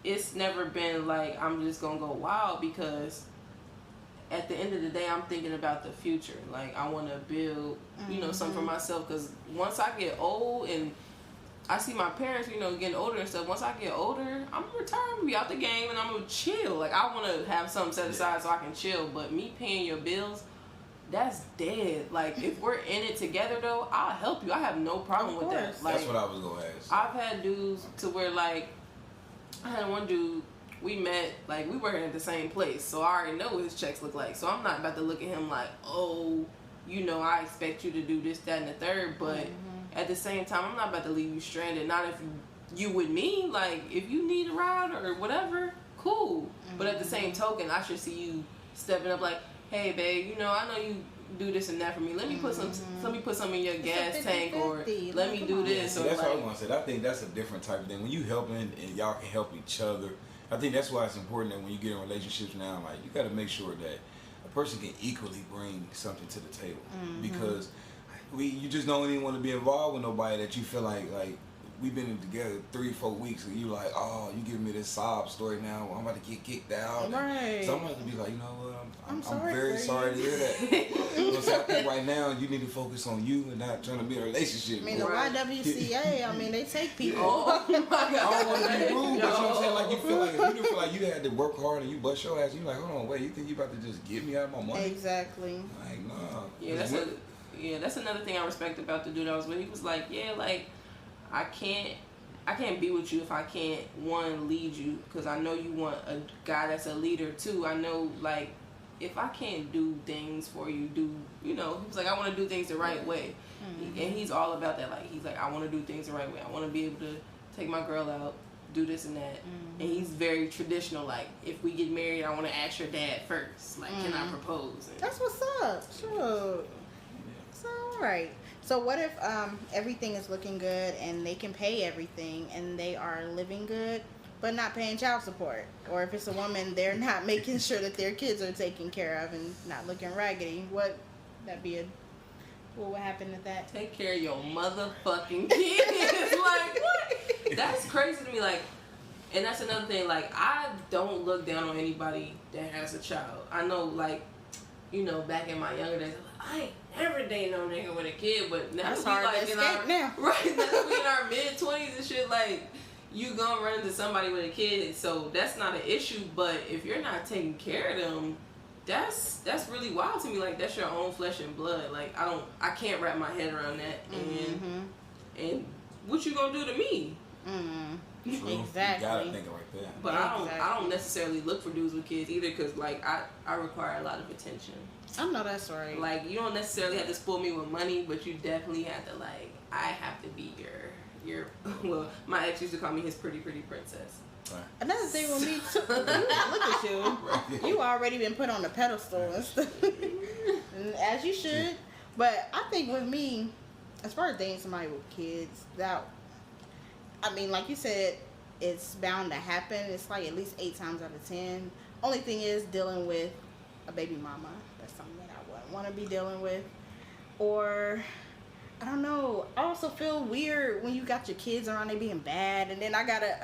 it's never been like I'm just gonna go wild, because at the end of the day, I'm thinking about the future. Like, I want to build, you know, something for myself. Because once I get old and I see my parents, you know, getting older and stuff, once I get older, I'm going to retire, I'm going to be out the game, and I'm going to chill. Like, I want to have something set aside so I can chill. But me paying your bills, that's dead. Like, if we're in it together, though, I'll help you. I have no problem with that. Like, that's what I was going to ask. I've had dudes to where, like, I had one dude, we met, like, we working at the same place, so I already know what his checks look like. So I'm not about to look at him like, oh, you know, I expect you to do this, that, and the third. But at the same time, I'm not about to leave you stranded. Not if you with me. Like, if you need a ride or whatever, cool. But at the same token, I should see you stepping up like, hey, babe, you know, I know you do this and that for me. Let me put some in your gas tank, or let let me do this. So or that's like, what I want to say. I think that's a different type of thing. When you helping and y'all can help each other, I think that's why it's important that when you get in relationships now, like you got to make sure that a person can equally bring something to the table. Because you just don't even want to be involved with nobody that you feel like we've been together 3-4 weeks and you like, oh, you giving me this sob story now. Well, I'm about to get kicked out. Right. So I'm about to be like, you know what? I'm sorry very for sorry to you. hear that. You know, so I think right now you need to focus on you and not trying to be in a relationship. I mean, the Right. YWCA, I mean, they take people. oh my I don't want to be rude, but you know what I'm saying? Like, you feel like, if you feel like you had to work hard and you bust your ass, you like, hold on, wait, you think you about to just give me out of my money? Exactly. Like, nah. Yeah, that's another thing I respect about the dude I was with. He was like, yeah, like I can't be with you if I can't, one, lead you, because I know you want a guy that's a leader too. I know, like, if I can't do things for you, he was like, I want to do things the right way. And he's all about that. Like, he's like, I want to do things the right way. I want to be able to take my girl out, do this and that. And he's very traditional. Like, if we get married, I want to ask your dad first. Like, can I propose? And That's what's up. Sure. It's all right. So what if everything is looking good and they can pay everything and they are living good but not paying child support? Or if it's a woman, they're not making sure that their kids are taken care of and not looking raggedy. What would happen to that? take care of your motherfucking kids. Like, what? That's crazy to me. Like, and that's another thing. Like, I don't look down on anybody that has a child. I know, like, back in my younger days, I ain't never dated no nigga with a kid, but now That's we hard like to in escape our now. right now we in our mid-20s and shit. Like, you gonna run into somebody with a kid, so that's not an issue. But if you're not taking care of them, that's really wild to me. Like, that's your own flesh and blood. Like, I can't wrap my head around that. And what you gonna do to me? True. Exactly. You gotta think like that. But I don't necessarily look for dudes with kids either, because like I require a lot of attention. I know that's right. Like, you don't necessarily have to spoil me with money, but you definitely have to, like, I have to be your well, my ex used to call me his pretty princess. Right. Another thing with me too, look at you. Right. You already been put on the pedestal and stuff, and as you should. But I think with me, as far as dating somebody with kids, I mean, like you said, it's bound to happen. It's like at least 8 times out of 10. Only thing is dealing with a baby mama. That's something that I wouldn't want to be dealing with. Or, I don't know. I also feel weird when you got your kids around, they being bad, and then I gotta,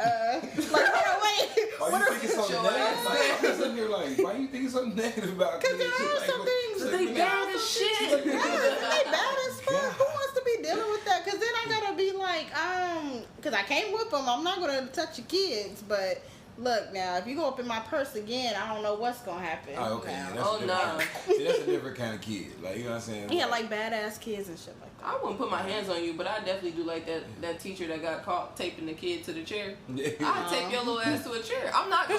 like, hold on, wait. Why you thinking something negative? Like, I'm just sitting here like, why you thinking something negative about kids? Because there are some things. They bad as shit. They bad as fuck. Who wants to be dealing with that? Because then I gotta be like, because I can't whip them. I'm not gonna touch your kids. But look, now if you go up in my purse again, I don't know what's gonna happen. Oh, okay. Now. Yeah, that's a different kind of kid. Like, you know what I'm saying? Yeah, like badass kids and shit like that. I wouldn't put my hands on you, but I definitely do like that teacher that got caught taping the kid to the chair. I'll tape your little ass to a chair. I'm not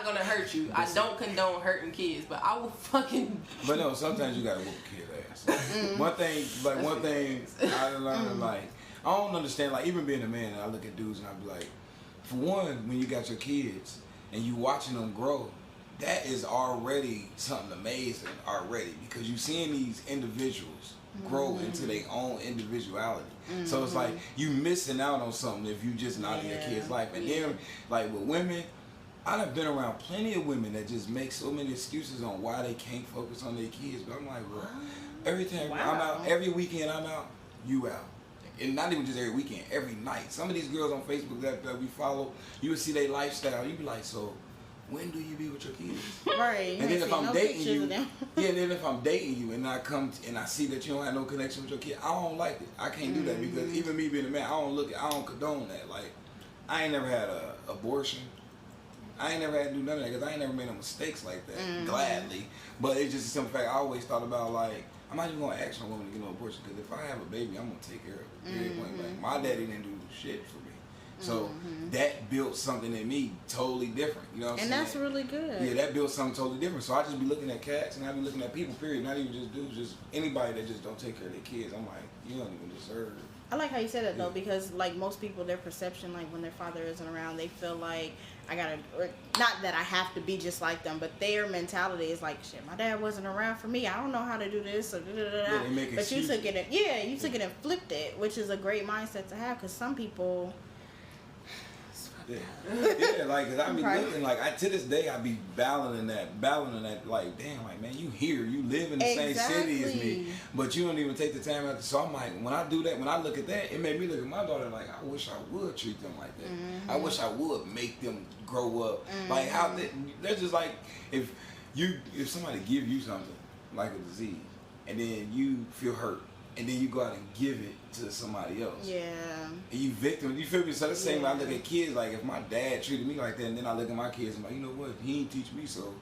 gonna hurt you. I don't condone hurting kids, but I will fucking. But no, sometimes you gotta whoop a kid ass. One thing I learned, like, I don't understand, like, even being a man, and I look at dudes and I be like, for one, when you got your kids and you watching them grow, that is already something amazing already, because you seeing these individuals grow into their own individuality. So it's like you missing out on something if you just not in your kid's life. And then, like, with women, I've been around plenty of women that just make so many excuses on why they can't focus on their kids. But I'm like, well, every time I'm out, every weekend I'm out, you out. And not even just every weekend, every night. Some of these girls on Facebook that we follow, you would see their lifestyle. You be like, so when do you be with your kids? Right. And then if I'm dating you, then if I'm dating you and I come and I see that you don't have no connection with your kid, I don't like it. I can't do that, because even me being a man, I don't condone that. Like, I ain't never had a abortion. I ain't never had to do none of that, because I ain't never made no mistakes like that, gladly. But it's just a simple fact. I always thought about, like, I'm not even going to ask no woman to get no abortion, because if I have a baby, I'm going to take care of it. Period, point blank. My daddy didn't do shit for me. So that built something in me totally different. You know what I'm saying? And that's really good. Yeah, that built something totally different. So I just be looking at cats and I be looking at people, period. Not even just dudes, just anybody that just don't take care of their kids. I'm like, you don't even deserve. I like how you said that though, because like most people, their perception, like when their father isn't around, they feel like I gotta, or not that I have to be just like them, but their mentality is like, shit, my dad wasn't around for me. I don't know how to do this. Or Yeah, they make but excuses. you took it, you took it and flipped it, which is a great mindset to have. Because some people, Yeah, like, cause I be Right. looking, like, to this day, I be battling that, like, damn, like, man, you here, you live in the same city as me, Exactly. but you don't even take the time out. So I'm like, when I do that, when I look at that, it made me look at my daughter like, I wish I would treat them like that. I wish I would make them grow up. Like, how they're just like, if somebody give you something, like a disease, and then you feel hurt, and then you go out and give it to somebody else. yeah, And you victim, you feel me? So the same way I look at kids, like if my dad treated me like that, and then I look at my kids and I'm like, you know what? He ain't teach me, so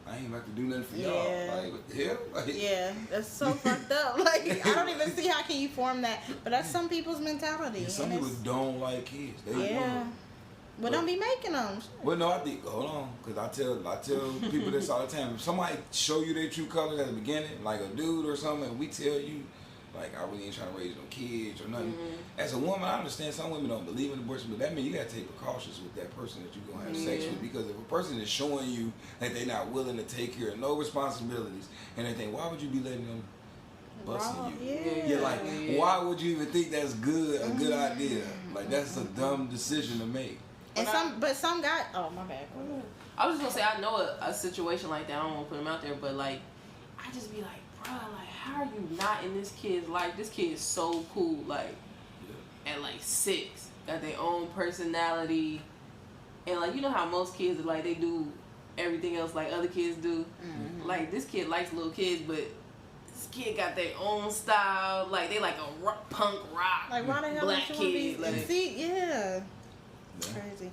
I ain't about to do nothing for y'all. Yeah. Like, what the hell? Like, yeah, that's so fucked up. Like, I don't even see how can you form that, but that's some people's mentality. and some and people don't like kids. They yeah, don't. but don't be making them. Well, no, I think, hold on, because I tell people this all the time. If somebody show you their true colors at the beginning, like a dude or something, and we tell you, like, I really ain't trying to raise no kids or nothing. As a woman, I understand some women don't believe in abortion, but that means you got to take precautions with that person that you're going to have sex with. Because if a person is showing you that they're not willing to take care of no responsibilities, and they think, why would you be letting them busting you? Yeah. You're like, why would you even think that's good, a good idea? Like, that's a dumb decision to make. And some guys. Oh my bad. I was just gonna say, I know a situation like that. I don't want to put him out there, but like, I just be like, bro, like, how are you not in this kid's life? This kid is so cool. Like, at like 6, got their own personality, and like, you know how most kids are like, they do everything else like other kids do. Like, this kid likes little kids, but this kid got their own style. Like, they like a punk rock. Like, why the hell black don't you want to be? kid, like- See, yeah. Crazy.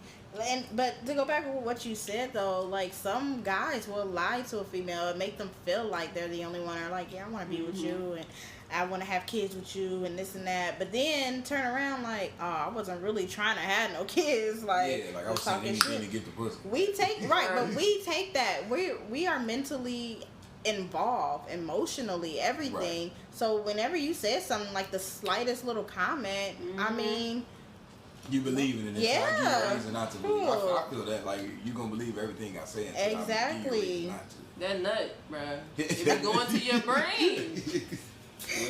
But to go back to what you said though, like some guys will lie to a female and make them feel like they're the only one, or like, yeah, I want to be with you and I want to have kids with you and this and that, but then turn around like, oh, I wasn't really trying to have no kids. Like, Yeah, like I was saying, anything to get the pussy. we take but we take that. We are mentally involved, emotionally, everything. Right. So whenever you said something like the slightest little comment, I mean. You believe in it. It's Yeah. like you reason not to believe. Cool. I feel that, like, you're going to believe everything I say. Until I give you Exactly. reason not to. That nut, bruh. If it go into your brain.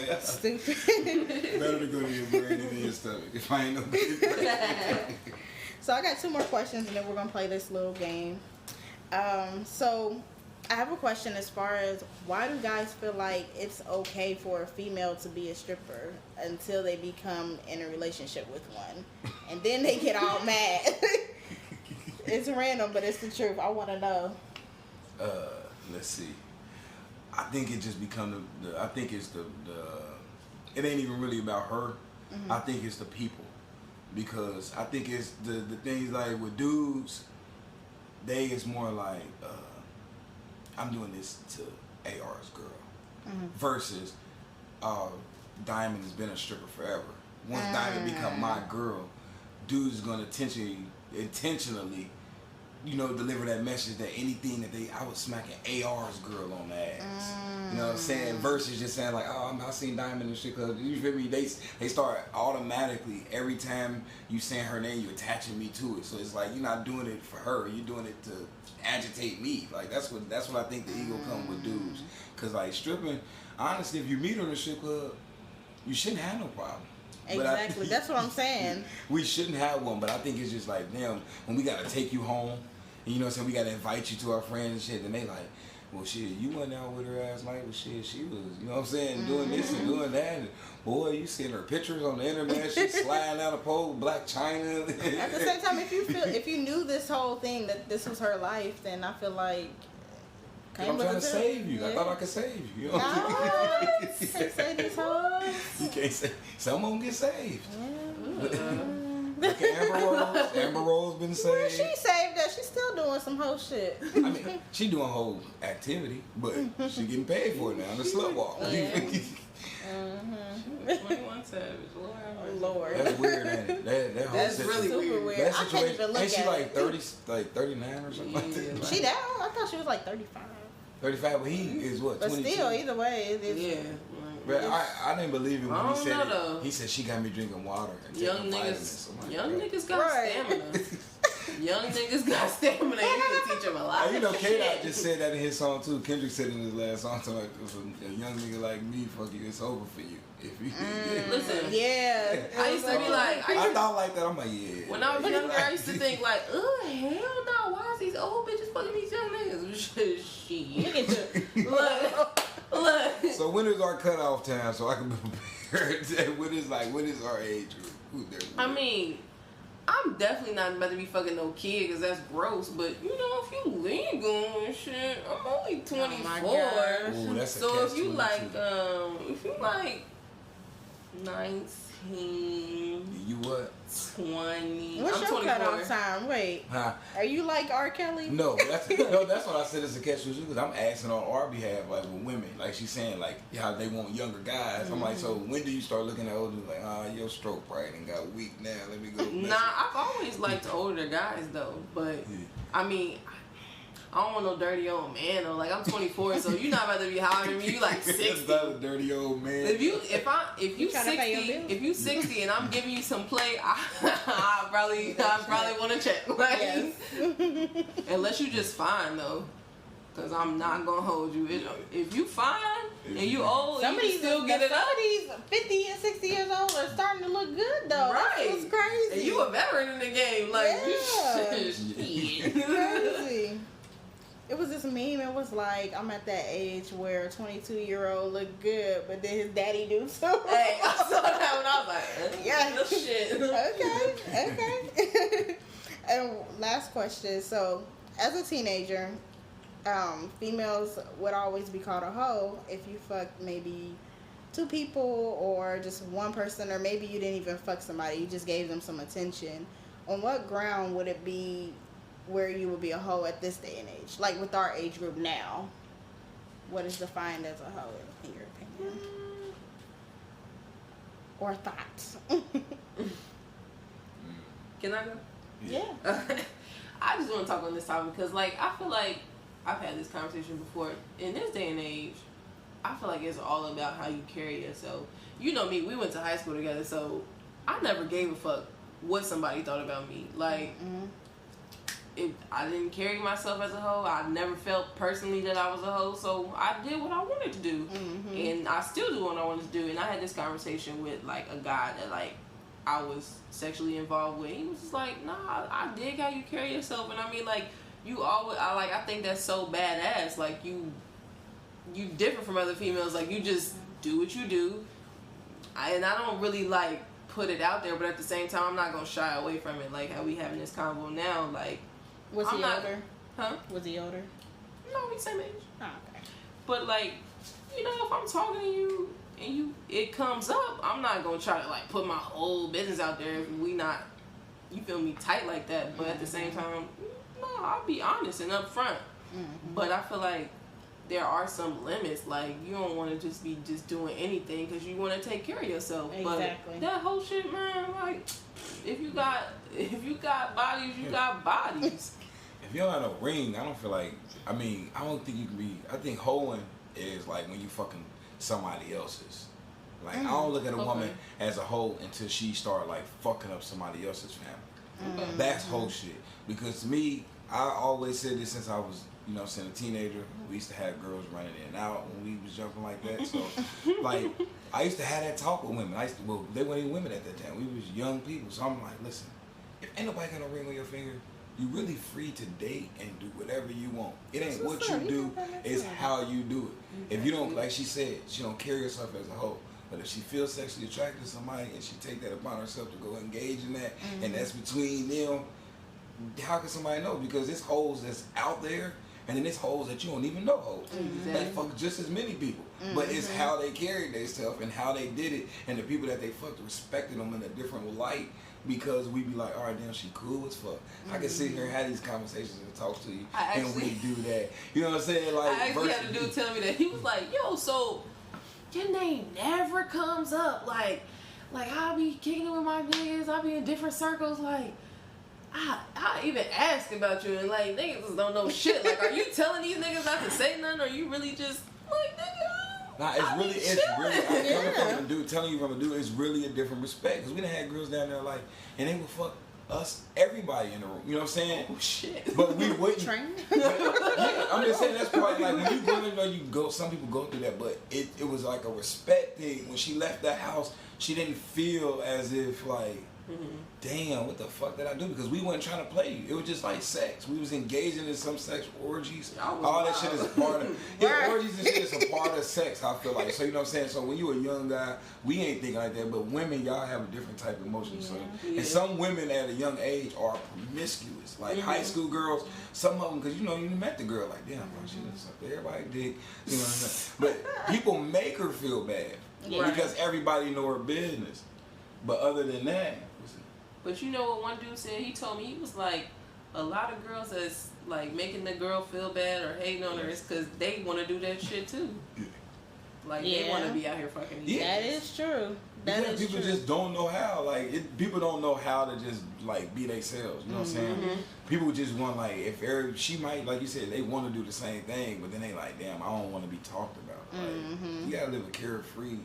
Well, Stupid. better to go to your brain than your stomach. If I ain't no good. So I got 2 more questions and then we're gonna play this little game. So I have a question as far as why do guys feel like it's okay for a female to be a stripper until they become in a relationship with one, and then they get all mad. It's random, but it's the truth. I want to know. Let's see. I think it just become I think it's the it ain't even really about her. I think it's the people, because I think it's the things like with dudes, they is more like I'm doing this to AR's girl, versus Diamond has been a stripper forever. Once Diamond become my girl, dudes is gonna intentionally, you know, deliver that message that anything that I was smacking AR's girl on the ass. You know what I'm saying? Versus just saying like, oh, I seen Diamond and shit. Cause you feel me? They start automatically every time you saying her name, you attaching me to it. So it's like you're not doing it for her. You're doing it to agitate me. Like that's what I think the ego come with dudes. Cause like stripping, honestly, if you meet her in a strip club, you shouldn't have no problem. Exactly. That's what I'm saying. We shouldn't have one, but I think it's just like, damn, when we gotta take you home, and you know what I'm saying, we gotta invite you to our friends and shit, then they like, well shit, you went out with her ass night, but shit, she was, you know what I'm saying, doing this and doing that, and boy, you seeing her pictures on the internet, she's sliding out a pole, Black China. At the same time, if you knew this whole thing that this was her life, then I feel like. I'm trying to save you. I thought I could save you. You know what I'm saying? Can't say these hoes. You can't say. Some of them get saved. Yeah. Like Amber Rose been saved. She saved that. She's still doing some whole shit. I mean, she doing whole activity, but she getting paid for it now. The slut walk. Yeah. Mm-hmm. 21 Savage, Lord. That's weird, ain't it? That whole That's situation- really Super weird. That I can't situation, even look ain't she at like it. 30, like 39 or something? Yeah, like- She down? I thought she was like 35. 35, but he is what, But 22? still, either way, it's Yeah. But I didn't believe it when I he don't said know, it. though. He said she got me drinking water and Young taking vitamins. I'm like, young bro. niggas got Right. stamina. Young niggas got stamina. You can teach them a lot. Oh, you know, of K-Dot shit. just said that in his song too. Kendrick said in his last song, so like, if a young nigga like me, fuck you, it's over for you. If you, Listen, yeah. I used to be like, I thought like that. I'm like, yeah. when I was younger, I used to think like, oh hell no, why is these old bitches fucking these young niggas? Shit. Look. So when is our cutoff time so I can be prepared? What is our age group? I mean, I'm definitely not about to be fucking no kid because that's gross. But you know, if you legal and shit, I'm only 24. gosh. Ooh, that's a So if you catch-22. like 19, You what? 20. What's I'm your 24. cutoff time? Wait, Huh? are you like R. Kelly? No, that's what I said as a catch because I'm asking on our behalf, like with women, like she's saying, like how they want younger guys. I'm like, so when do you start looking at older? Like, your stroke probably done got weak now. Let me go. Nah, I've always liked older guys though, but I mean, I don't want no dirty old man though. Like I'm 24, so you're not about to be hollering at me. You like 60. It's not a dirty old man. If you tryna pay your 60, bills? if you 60 and I'm giving you some play, I probably want to check. Like, Yes. unless you just fine though, because I'm not gonna hold you. If you fine and you old, Some you of can these, still get it up. some of these 50 and 60 years old are starting to look good though. Right. That's what's crazy. And you a veteran in the game, like Yeah. shit. Crazy. It was this meme. It was like, I'm at that age where a 22-year-old look good, but then his daddy do too. Hey, I saw that when I was like, Yeah. no shit. Okay. And last question. So, as a teenager, females would always be called a hoe if you fucked maybe 2 people or just one person, or maybe you didn't even fuck somebody. You just gave them some attention. On what ground would it be where you would be a hoe at this day and age? Like with our age group now, what is defined as a hoe in your opinion? Or thoughts? Can I go? Yeah. I just want to talk on this topic because, like, I feel like I've had this conversation before. In this day and age, I feel like it's all about how you carry yourself. You know me, we went to high school together, so I never gave a fuck what somebody thought about me. Like, if I didn't carry myself as a hoe, I never felt personally that I was a hoe, so I did what I wanted to do. And I still do what I wanted to do. And I had this conversation with, like, a guy that, like, I was sexually involved with. He was just like, nah, I dig how you carry yourself. And I mean, like, you always, I think that's so badass. Like, you different from other females. Like, you just do what you do. And I don't really, like, put it out there, but at the same time, I'm not going to shy away from it. Like, how we having this convo now, like. Was he older? Huh? Was he older? No, we same age. Oh, okay. But, like, you know, if I'm talking to you and it comes up, I'm not gonna try to like put my whole business out there if we not, you feel me, tight like that. But at the same time, no, I'll be honest and upfront. But I feel like there are some limits. Like, you don't want to just be just doing anything because you want to take care of yourself. Exactly. But that whole shit, man, like, if you got bodies, you got bodies. If you don't have no ring, I don't feel like. I mean, I don't think you can be. I think hoeing is like when you fucking somebody else's. Like, I don't look at a woman as a hoe until she start like fucking up somebody else's family. That's hoe shit. Because to me, I always said this since I was, you know, since a teenager. We used to have girls running in and out when we was jumping like that. So, like, I used to have that talk with women. Well, they weren't even women at that time. We was young people. So I'm like, listen, if ain't nobody got no ring on your finger, you really free to date and do whatever you want. It ain't what you do, it's how you do it. If you don't, like she said, she don't carry herself as a hoe. But if she feels sexually attracted to somebody and she take that upon herself to go engage in that, and that's between them, how can somebody know? Because there's hoes that's out there, and then there's hoes that you don't even know hoes. That fuck just as many people. But it's how they carried themselves and how they did it, and the people that they fucked respected them in a different light. Because we be like, all right, damn, she cool as fuck. I can sit here and have these conversations and talk to you, and we do that. You know what I'm saying? Like, I actually had a dude tell me that. He was like, yo, so your name never comes up. Like I'll be kicking it with my niggas. I'll be in different circles. Like, I even ask about you, and like niggas just don't know shit. Like, are you telling these niggas not to say nothing, or you really just like nigga? Nah, it's really telling you from a dude, it's really a different respect. Cause we done had girls down there like, and they would fuck us, everybody in the room. You know what I'm saying? Oh shit. But we wouldn't. Train? Yeah, I'm just saying that's probably like when you go in there, you go. Some people go through that, but it was like a respect thing. When she left the house, she didn't feel as if like, damn, what the fuck did I do? Because we weren't trying to play you. It was just like sex. We was engaging in some sex orgies. All that shit is a part of orgies and shit is a part of sex, I feel like. So you know what I'm saying? So when you a young guy, we ain't thinking like that, but women, y'all have a different type of emotion. So and some women at a young age are promiscuous. Like high school girls, some of them, because you know, you met the girl like, damn, bro, she done sucked everybody dick. You know what I'm saying? But people make her feel bad because everybody know her business. But other than that, but you know what one dude said? He told me, he was like, a lot of girls that's like making the girl feel bad or hating on her is because they want to do that shit too. Like they want to be out here fucking. That is true. People just don't know how. Like people don't know how to just like be themselves. You know what I'm saying? People just want like she might, like you said, they want to do the same thing, but then they like, damn, I don't want to be talked about. Like you gotta live a carefree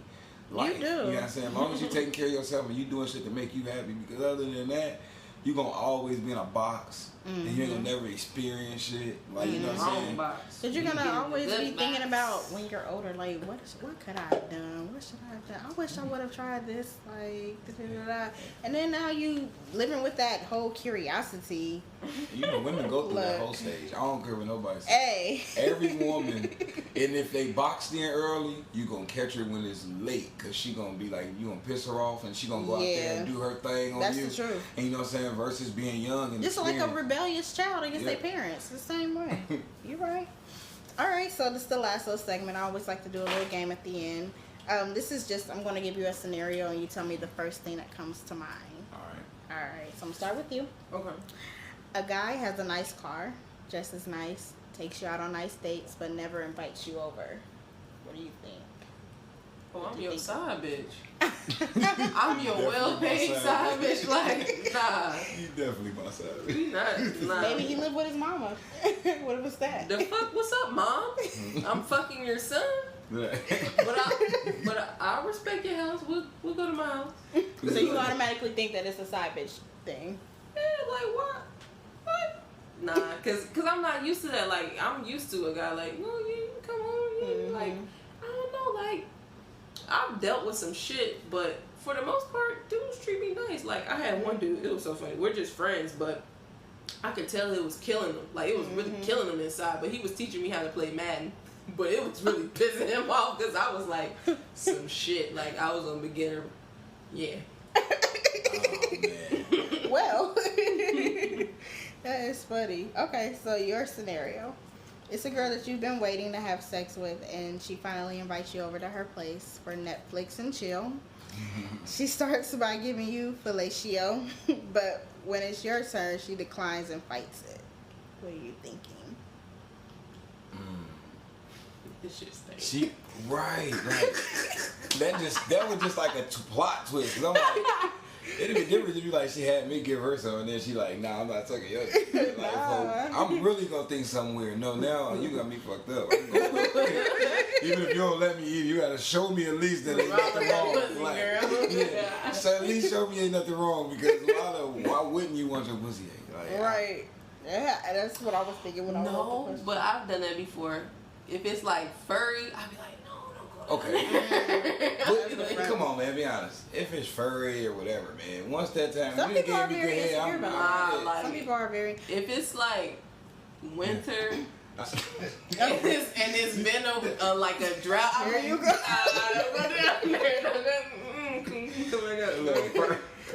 life. You do. You know what I'm saying? As long as you're taking care of yourself and you doing shit to make you happy, because other than that, you're gonna always be in a box and you ain't gonna never experience shit. Like you know what I'm saying? Because you're gonna always be thinking about when you're older, like what could I have done? What should I have done? I wish I would have tried this, like da-da-da-da. And then now you living with that whole curiosity. You know, women go through that whole stage. I don't care what nobody says. Hey. Every woman, and if they boxed in early, you gonna catch her when it's late, cause she gonna be like, you gonna piss her off, and she gonna go out there and do her thing on That's you. the truth. And you know what I'm saying? Versus being young and just like a rebellious child against their parents, the same way. You're right. All right, so this is the last little segment. I always like to do a little game at the end. This is just, I'm gonna give you a scenario, and you tell me the first thing that comes to mind. All right. So I'm gonna start with you. Okay. A guy has a nice car, just as nice, takes you out on nice dates, but never invites you over. What do you think? Oh, I'm your side bitch. I'm your well-paid side bitch. Like, nah. You definitely my side bitch. We not. Nah. Maybe he lived with his mama. What was that? The fuck? What's up, mom? I'm fucking your son. But I respect your house. We'll go to my house. So you automatically think that it's a side bitch thing? Yeah, like what? Nah, cause I'm not used to that. Like I'm used to a guy like, no, you come on, like I don't know, like I've dealt with some shit, but for the most part, dudes treat me nice. Like I had one dude, it was so funny. We're just friends, but I could tell it was killing him. Like it was really killing him inside. But he was teaching me how to play Madden. But it was really pissing him off because I was like some shit. Like I was a beginner. Yeah. Oh man. Well. That is funny. Okay, so your scenario. It's a girl that you've been waiting to have sex with, and she finally invites you over to her place for Netflix and chill. She starts by giving you fellatio, but when it's your turn, she declines and fights it. What are you thinking? This shit stinks. She right. That was just like a plot twist. 'Cause I'm like, it'd be different if you like she had me give her some and then she like, nah, I'm not taking yours. Like, I'm really gonna think something weird. No, now you got me fucked up. Even if you don't let me eat, you gotta show me at least that ain't nothing wrong. Like, so at least show me ain't nothing wrong, because a lot of why wouldn't you want your pussy? Like, right. Yeah, that's what I was thinking when I wrote the question. But I've done that before. If it's like furry, I'd be like, no, don't go. Okay. But, come on, man, be honest. If it's furry or whatever, man, once that time, Some you people are gave me good very head, insecure I'm about out. like Some people are very. If it's like winter and it's been a like a drought, Here you go.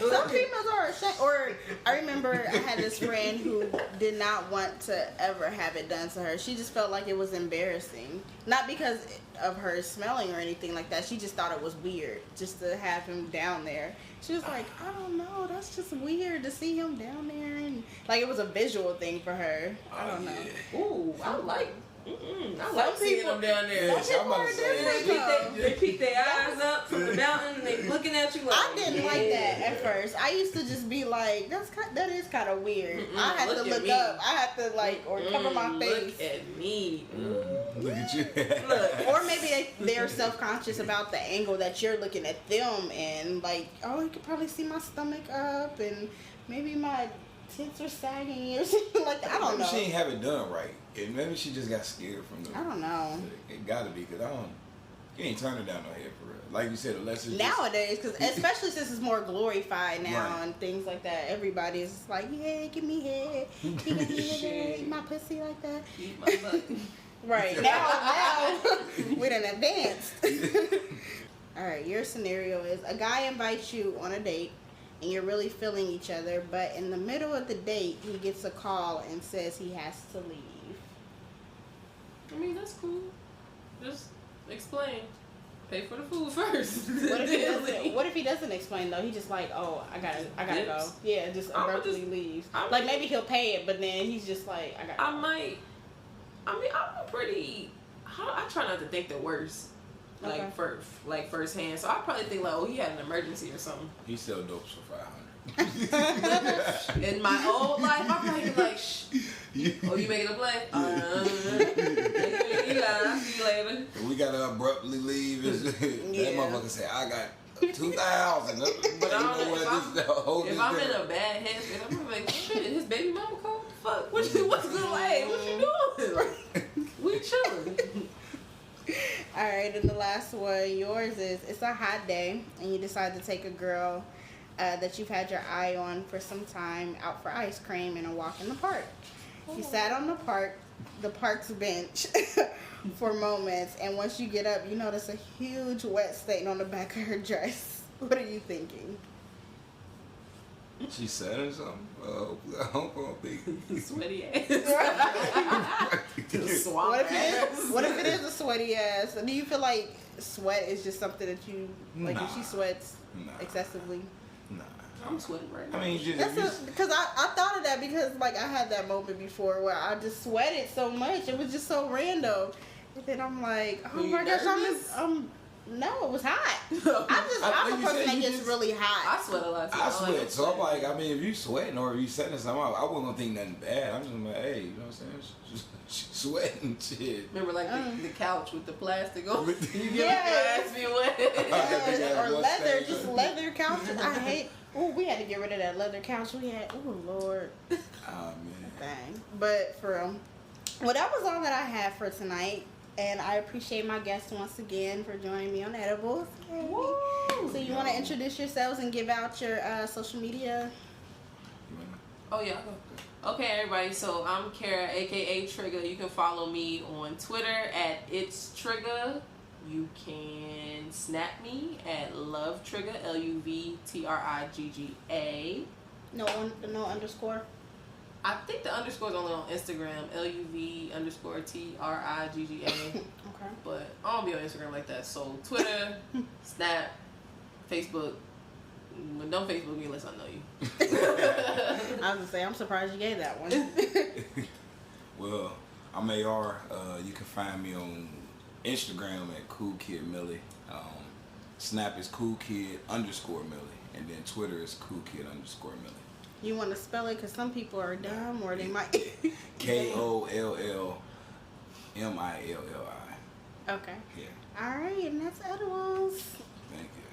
Some females are ashamed. Or I remember I had this friend who did not want to ever have it done to her. She just felt like it was embarrassing. Not because of her smelling or anything like that. She just thought it was weird just to have him down there. She was like, I don't know, that's just weird to see him down there. And like it was a visual thing for her. I don't know. Ooh, I like. I like seeing them down there. Yeah, I'm about to say. They peek their eyes up from the mountain. They looking at you like. I didn't like that at first. I used to just be like, that is kind of weird. I had to look up. I had to like or cover my face. Look at me. Look at you. Look, or maybe they're self-conscious about the angle that you're looking at them, and like, oh, you could probably see my stomach up, and maybe my tits are sagging or something like that. I don't know. Maybe she ain't have it done right. And maybe she just got scared from the. I don't know. It gotta be, because you ain't turning down no head for real. Like you said, unless it's Nowadays, because especially since it's more glorified now Right. and things like that, everybody's like, yeah, give me head. Give me head. Eat my pussy like that. Eat my butt. Right. Now, we done advanced. All right, your scenario is a guy invites you on a date and you're really feeling each other, but in the middle of the date, he gets a call and says he has to leave. I mean, that's cool. Just explain. Pay for the food first. What if he doesn't explain though? He just like, oh, I gotta go. Dips? Yeah, just abruptly leaves. Like maybe he'll pay it, but then he's just like, I gotta go. I'm pretty. I try not to think the worst, like Okay. firsthand. So I probably think like, oh, he had an emergency or something. He sell dopes for $500. In my old life, I'm probably like, shh. Oh, you making a play? I'll see you later. We gotta abruptly leave. Yeah. That motherfucker said, I got 2,000. But I don't know if I'm in a bad headspace, I'm gonna be like, shit, his baby mama called? Fuck, what's good? Like, what you doing? We chilling. All right, and the last one, yours is, it's a hot day and you decide to take a girl that you've had your eye on for some time out for ice cream and a walk in the park. You sat on the park's bench for moments, and once you get up, you notice a huge wet stain on the back of her dress. What are you thinking? She said or something. I hope I'm big. Sweaty ass. What if it is a sweaty ass? Do you feel like sweat is just something that you like? Nah. If she sweats excessively. Nah. I'm sweating right now. I mean, Because I thought of that because like I had that moment before where I just sweated so much. It was just so random. And then I'm like, oh my gosh, no, it was hot. I'm a person that gets really hot. I sweat a lot. I sweat, so I'm like, I mean, if you sweating or if you setting something out, I wasn't gonna think nothing bad. I'm just like, hey, you know what I'm saying? She's sweating shit. Remember, like the couch with the plastic on. You Yes. get your ass be wet. Or leather, just leather couches. I hate. Oh, we had to get rid of that leather couch we had. Oh Lord. Oh man. Dang. But for real. Well, that was all that I had for tonight. And I appreciate my guests once again for joining me on Edibles. Woo! So you want to introduce yourselves and give out your social media? Oh yeah. Okay, everybody. So I'm Kara, aka Trigga. You can follow me on Twitter at It's Trigga. You can snap me at Love Trigga, LUVTRIGGA. No underscore. I think the underscore is only on Instagram, LUV_TRIGGA. Okay. But I don't be on Instagram like that. So Twitter, Snap, Facebook. But don't Facebook me unless I know you. I was gonna say I'm surprised you gave that one. Well, I'm AR. You can find me on Instagram at Cool Kid Millie. Snap is Cool Kid _Millie, and then Twitter is Cool Kid _Millie. You want to spell it because some people are dumb, or they might. KOLLMILLI. Okay. Yeah. All right, and that's Edibles. Thank you.